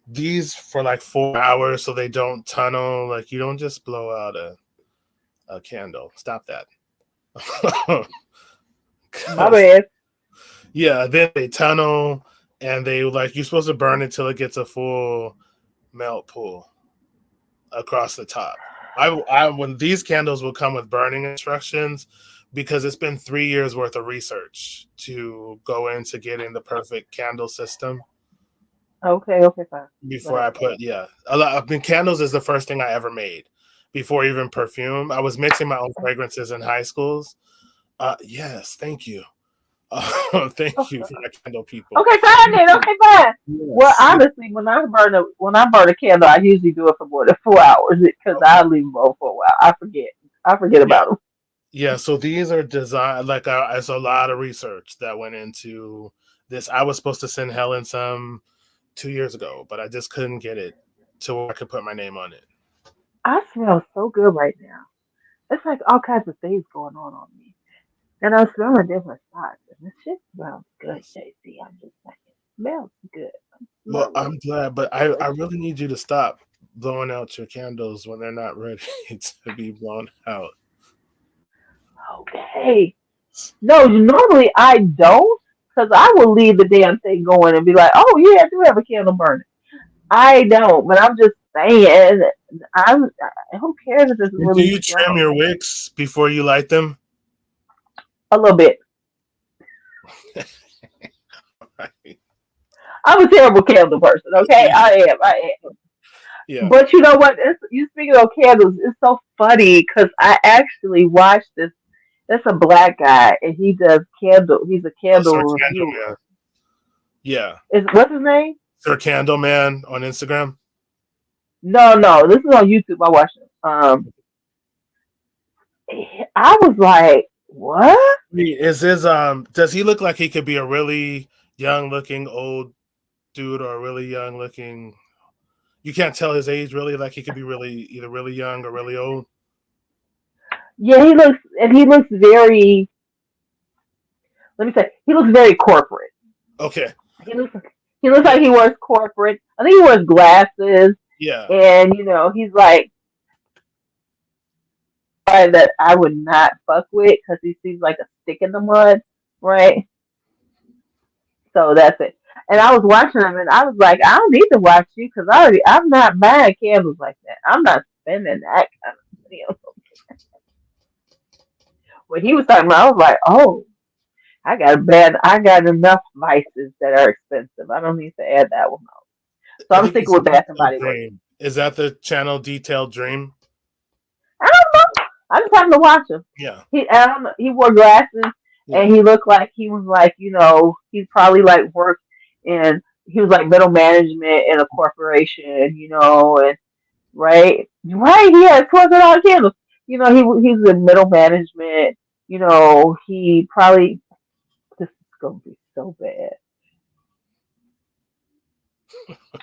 these for like 4 hours so they don't tunnel. Like you don't just blow out a candle. Stop that. My 'Cause, bad. yeah, then they tunnel and they like you're supposed to burn it till it gets a full melt pool across the top. I when these candles will come with burning instructions because it's been 3 years worth of research to go into getting the perfect candle system Okay, okay, fine. before I Whatever. put a lot. I mean, candles is the first thing I ever made before even perfume. I was mixing my own fragrances in high schools. Yes, thank you. Thank you Okay, for that candle people. okay, fine then. Okay, fine. Well, Yes. honestly, when I burn a candle, I usually do it for more than 4 hours because I Okay. leave them on for a while. I forget Yeah. about them. Yeah. So these are designed like it's a lot of research that went into this. I was supposed to send Helen some 2 years ago, but I just couldn't get it to where I could put my name on it. I smell so good right now. It's like all kinds of things going on me. And I'm smelling different spots. And this shit smells good, Yes. JC. I'm just saying. It smells good. I'm Well, smelling I'm glad, but I delicious. really need you to stop blowing out your candles when they're not ready to be blown out. Okay. No, normally I don't. Because I will leave the damn thing going and be like, oh, yeah, I do have a candle burning. I don't. But I'm just saying, I'm, who cares if it's And do really you trim strong? your wicks before you light them? A little bit. I'm a terrible candle person, okay? I am. I am. Yeah. But you know what? You speaking of candles, it's so funny because I actually watched this. That's a black guy, and he does candle. He's a Sir candle Candleman. reviewer. Yeah. Is what's his name? Sir Candleman on Instagram. No, no. This is on YouTube. I watched it. I was like, what? Is his does he look like he could be a really young looking old dude or a really young looking you can't tell his age really, like he could be really either really young or really old. Yeah, he looks very. Let me say, he looks very corporate. Okay. He looks Yeah. like he wears corporate. I think he wears glasses, Yeah. and he's like guy that I would not fuck with because he seems like a stick in the mud, right? So that's it. And I was watching him, and I was like, I don't need to watch you because I'm not buying candles like that. I'm not spending that kind of money. When he was talking about, I was like, oh, I got enough vices that are expensive. I don't need to add that one on. So I I'm think sticking it's with Bath and Detailed Body Works. Dream. Is that the channel Detailed Dream? I don't know. I just happened to watch him. Yeah. I don't know, he wore glasses Yeah. and he looked like he was like, he probably like worked in he was like middle management in a corporation, and right, he had $12 candles. He's in middle management. He probably this is gonna be so bad.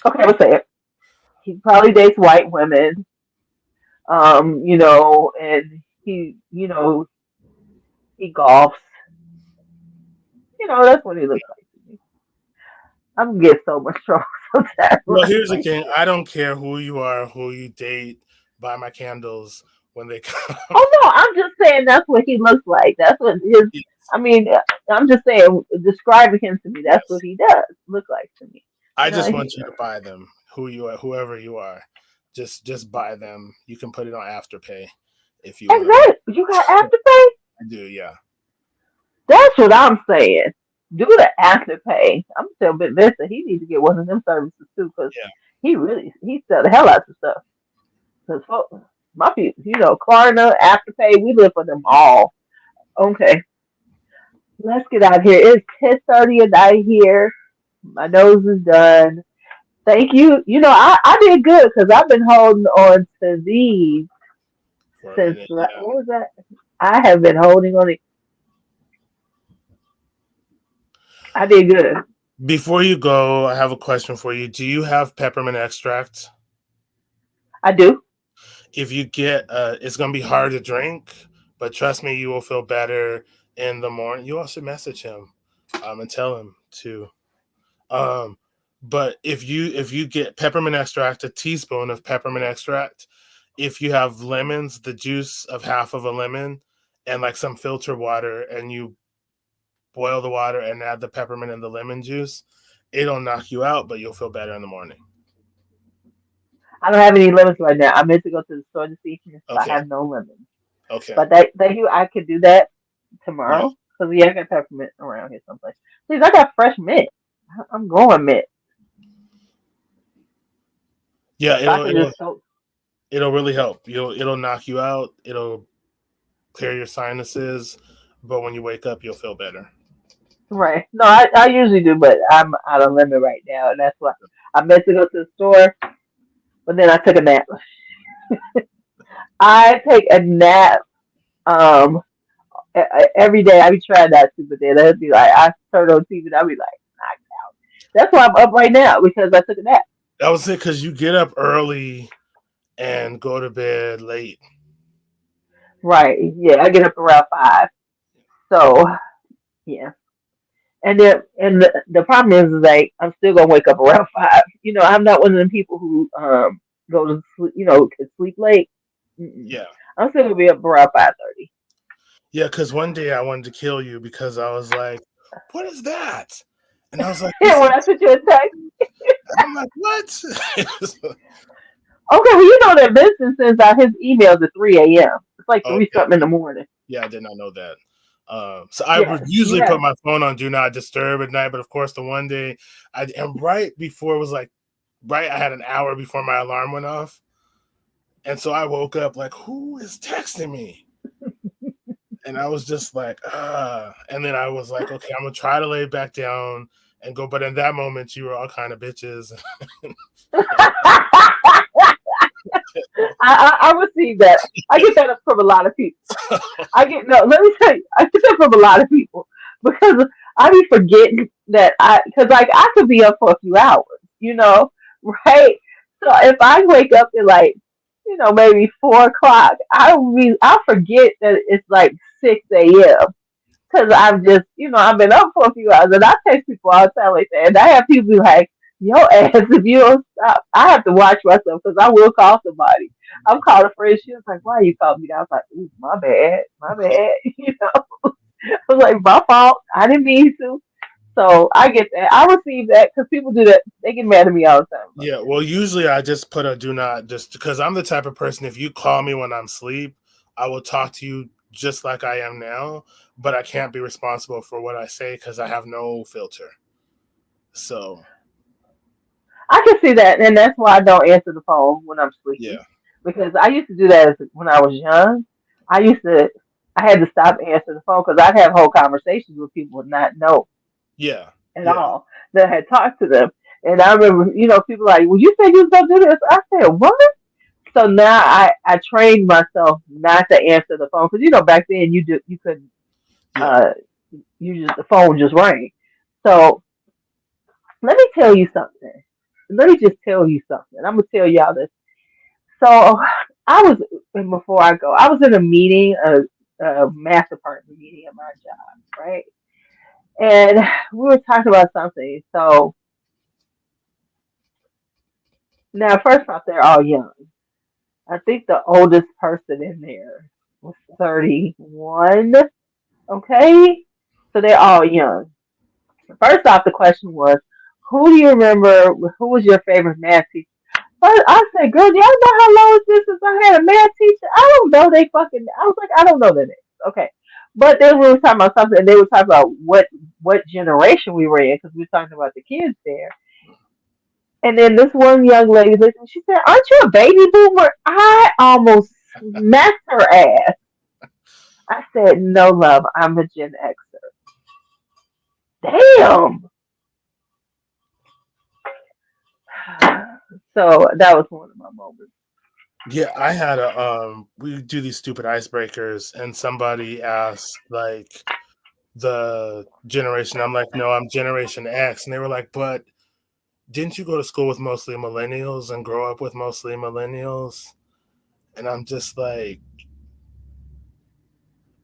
Okay, let's say it. He probably dates white women. And he golfs. That's what he looks like to me. I'm gonna get so much trouble sometimes when Well, I here's the say thing. that. I don't care who you are, who you date. Buy my candles when they come. Oh no, I'm just saying that's what he looks like. That's what his. Yes. I mean, I'm just saying, describing him to me. That's what Yes. he does look like to me. I just He, want you to buy them. Who you are, whoever you are, just buy them. You can put it on Afterpay if you want to buy. exactly. You got afterpay. I do, yeah. That's what I'm saying. Do the afterpay. I'm still a bit Vincent. He needs to get one of them services too, because Yeah. he sell the hell out of stuff. Because my people, Klarna, afterpay, we live for them all. Okay, let's get out of here. It's 10:30 at night here. My nose is done. Thank you. I did good because I've been holding on to these For a since minute, what yeah. was that? I have been holding on it. I did good. Before you go, I have a question for you. Do you have peppermint extract? I do. If you get, it's gonna be hard to drink, but trust me, you will feel better in the morning. You also message him, and tell him to. Um, But if you get peppermint extract, a teaspoon of peppermint extract, if you have lemons, the juice of half of a lemon, and like some filter water, and you boil the water and add the peppermint and the lemon juice, it'll knock you out, but you'll feel better in the morning. I don't have any lemons right now. I meant to go to the store to see if I Okay. have no lemons. Okay. But that you, I could do that Yeah. tomorrow. Cause yeah, I got peppermint around here someplace. Please, I got fresh mint. I'm going mint. Yeah. So I It'll could it'll just go. it'll really help. It'll knock you out. It'll clear your sinuses, but when you wake up, you'll feel better. Right. No, I usually do, but I'm out of limit right now, and that's why I meant to go to the store, but then I took a nap. I take a nap um every day. I be trying not to, but then I'd be like, I turn on TV and I'll be like, knocked out. That's why I'm up right now because I took a nap. That was it because you get up early and go to bed late. Right. Yeah, I get up around 5. So yeah. And the problem is like I'm still gonna wake up around 5. I'm not one of them people who go to sleep. Can sleep late. Mm-mm. Yeah. I'm still gonna be up around 5:30. Yeah, because one day I wanted to kill you because I was like, "What is that?" And I was like, Yeah, "This when is." I sent you a text. And I'm like, "What?" Okay, well that Vincent sends out his emails at 3 a.m. It's like three Okay. something in the morning. Yeah, I did not know that. So I Yeah, would usually yeah. put my phone on do not disturb at night, but of course the one day and right before it was like right, I had an hour before my alarm went off, and so I woke up like, who is texting me? And I was just like, and then I was like, okay, I'm gonna try to lay back down and go. But in that moment, you were all kind of bitches. I receive that. I get that from a lot of people. I get no. Let me tell you, I get that from a lot of people because I be forgetting that because like I could be up for a few hours, you know, right? So if I wake up at like maybe 4 o'clock, I forget that it's like 6 a.m. because I've just I've been up for a few hours and I text people all the time like that, and I have people be like, "Yo, ass, if you don't stop," I have to watch myself because I will call somebody. I'm calling a friend. She was like, "Why you called me?" I was like, "Ooh, my bad, my bad." I was like, "My fault. I didn't mean to." So I get that. I receive that because people do that. They get mad at me all the time about Yeah, well, usually I just put a do not just because I'm the type of person. If you call me when I'm asleep, I will talk to you just like I am now, but I can't be responsible for what I say because I have no filter. So I can see that, and that's why I don't answer the phone when I'm sleepy. yeah, Because I used to do that when I was young. I used to, I had to stop answering the phone because I'd have whole conversations with people and not know yeah, at yeah, all that I had talked to them. And I remember, people like, "Well, you said you was gonna do this." I said, "What?" So now I trained myself not to answer the phone because back then you could yeah, uh you just the phone just rang. So let me tell you something. Let me just tell you something. I'm gonna tell y'all this. So I was before I go, I was in a meeting, a master partner meeting at my job, right? And we were talking about something. So now, first off, they're all young. I think the oldest person in there was 31. Okay, so they're all young. First off, the question was, who do you remember? Who was your favorite math teacher? I said, "Girl, do y'all know how long it's been since I had a math teacher? I don't know they fucking." I was like, "I don't know their names." Okay, but then we were talking about something, and they were talking about what generation we were in because we were talking about the kids there. And then this one young lady listened. She said, "Aren't you a baby boomer?" I almost smacked her ass. I said, "No, love, I'm a Gen Xer." Damn. So that was one of my moments. yeah. I had a we do these stupid icebreakers, and somebody asked like the generation. I'm like, no, I'm Generation X, and they were like, but didn't you go to school with mostly millennials and grow up with mostly millennials? And I'm just like,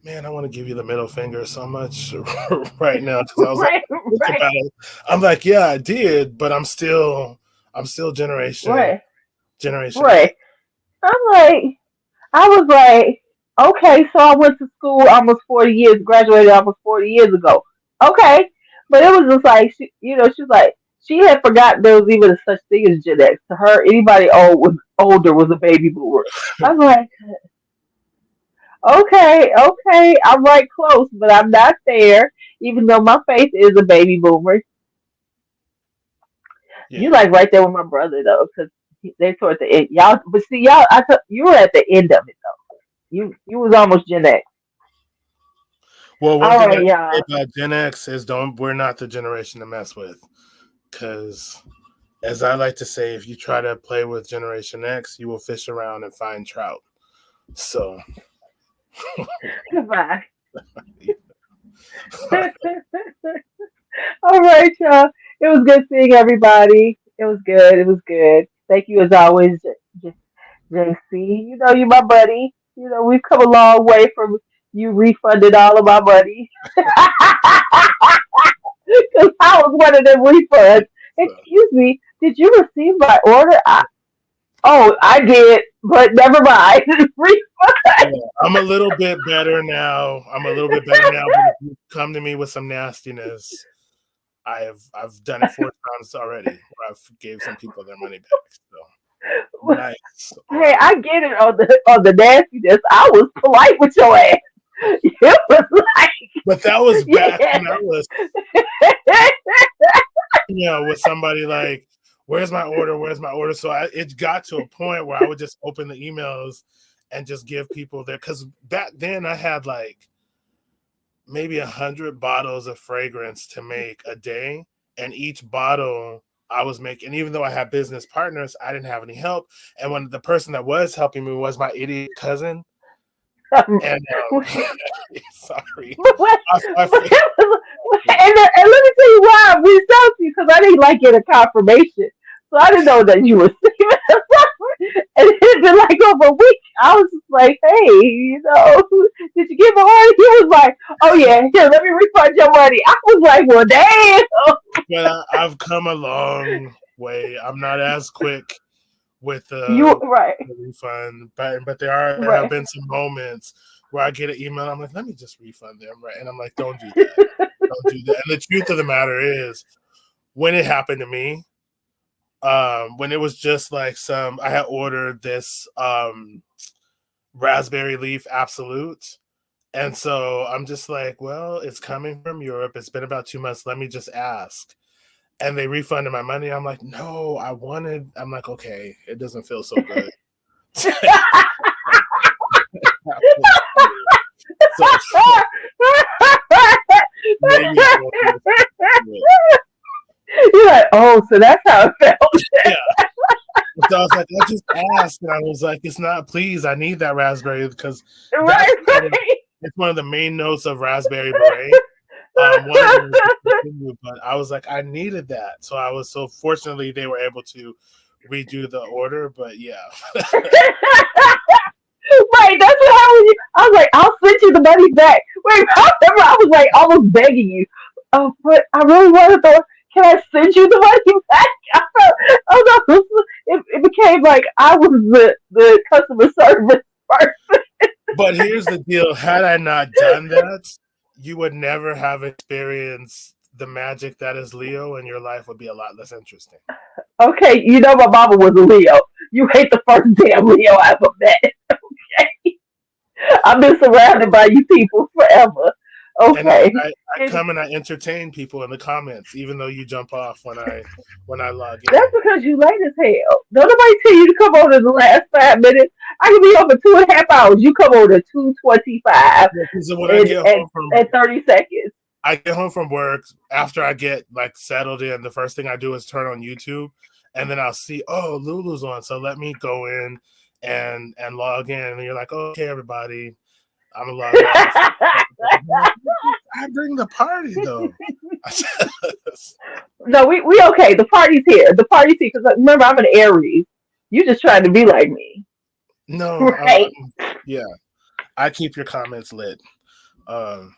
man, I want to give you the middle finger so much right now because I was like, Right, think right, about it. I'm like, yeah, I did, but I'm still right, Generation X. right. I'm like, I was like, okay, so I went to school almost 40 years, graduated almost 40 years ago. Okay. But it was just like, she's like, she had forgotten there was even a such thing as Gen X. To her, anybody older was a baby boomer. I'm like, okay, okay, I'm right close, but I'm not there, even though my face is a baby boomer. You Yeah. like right there with my brother though, because they toward the end. Y'all, but see, y'all, you were at the end of it though. You was almost Gen X. Well, one All thing I right, can say y'all. about Gen X is don't we're not the generation to mess with because, as I like to say, if you try to play with Generation X, you will fish around and find trout. So, Goodbye. All right, y'all. It was good seeing everybody. It was good. It was good. Thank you as always, JC. You know you my buddy. You know we've come a long way from you refunded all of my money. Because I was one of them refunds. Excuse me, did you receive my order? Oh, I did, but never mind. Refund. yeah, I'm a little bit better now. But if you come to me with some nastiness, I've done it 4 times already where I've gave some people their money back. So nice Hey, on. I get it on the nastiness. I was polite with your ass. It was like, But that was back yeah. when I was, with somebody like, "Where's my order? Where's my order?" So it got to a point where I would just open the emails and just give people their because back then I had like maybe 100 bottles of fragrance to make a day, and each bottle I was making. Even though I had business partners, I didn't have any help. And when the person that was helping me was my idiot cousin, and sorry, I But it was, and let me tell you why I reached out to you because I didn't like get a confirmation, so I didn't know that you were receiving it. And it had been like over a week. I was just like, hey, did you get my order? He was like, oh yeah, here, let me refund your money. I was like, well, damn. but I've come a long way. I'm not as quick with You right, the refund, but there have right. been some moments where I get an email. I'm like, let me just refund them, right? And I'm like, don't do that, don't do that. And the truth of the matter is, when it happened to me, when it was just like I had ordered this raspberry leaf absolute. And so I'm just like, well, it's coming from Europe. It's been about 2 months. Let me just ask. And they refunded my money. I'm like, no, I'm like, okay, it doesn't feel so good. So maybe I won't do it. You're like, oh, so that's how it felt. Yeah. So I was like, I just asked, and I was like, it's not. Please, I need that raspberry because that's Right, right. it's one of the main notes of raspberry beret. One of them is to continue, but I was like, I needed that, so I was so fortunately they were able to redo the order. But yeah, Right, that's what happened. I was like, I'll send you the money back. Wait, I remember I was like almost begging you. Oh, but I really wanted to. Can I send you the money back? Oh no, it became like I was the customer service person. but here's the deal: had I not done that, you would never have experienced the magic that is Leo, and your life would be a lot less interesting. Okay, you know my mama was a Leo. You hate the first damn Leo I ever met. I've been surrounded by you people forever. And I, Okay. I, I And come and I entertain people in the comments, even though you jump off when I log that's in. because you late as hell. Don't nobody tell you to come on in the last 5 minutes. I can be on for 2.5 hours. You come on at 2:25 Yeah, because when and, and, and 30 seconds. I get home from work after I get like settled in, the first thing I do is turn on YouTube, and then I'll see, oh, Lulu's on, so let me go in and log in, and you're like, okay, everybody, I'm gonna log off. I bring the party though. No, we okay. The party's here. The party's here. Because remember, I'm an Aries. You just trying to be like me. No, Right? yeah, I keep your comments lit. Um,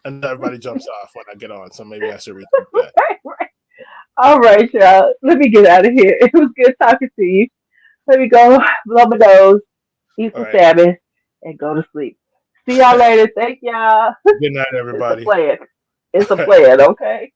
and everybody jumps off when I get on, so maybe I should rethink that. Right, right. All right, y'all. Let me get out of here. It was good talking to you. Let me go blow my nose, eat All some right. salmon, and go to sleep. See y'all later. Thank y'all. Good night, It's a everybody. plan. It's a All right. plan, okay?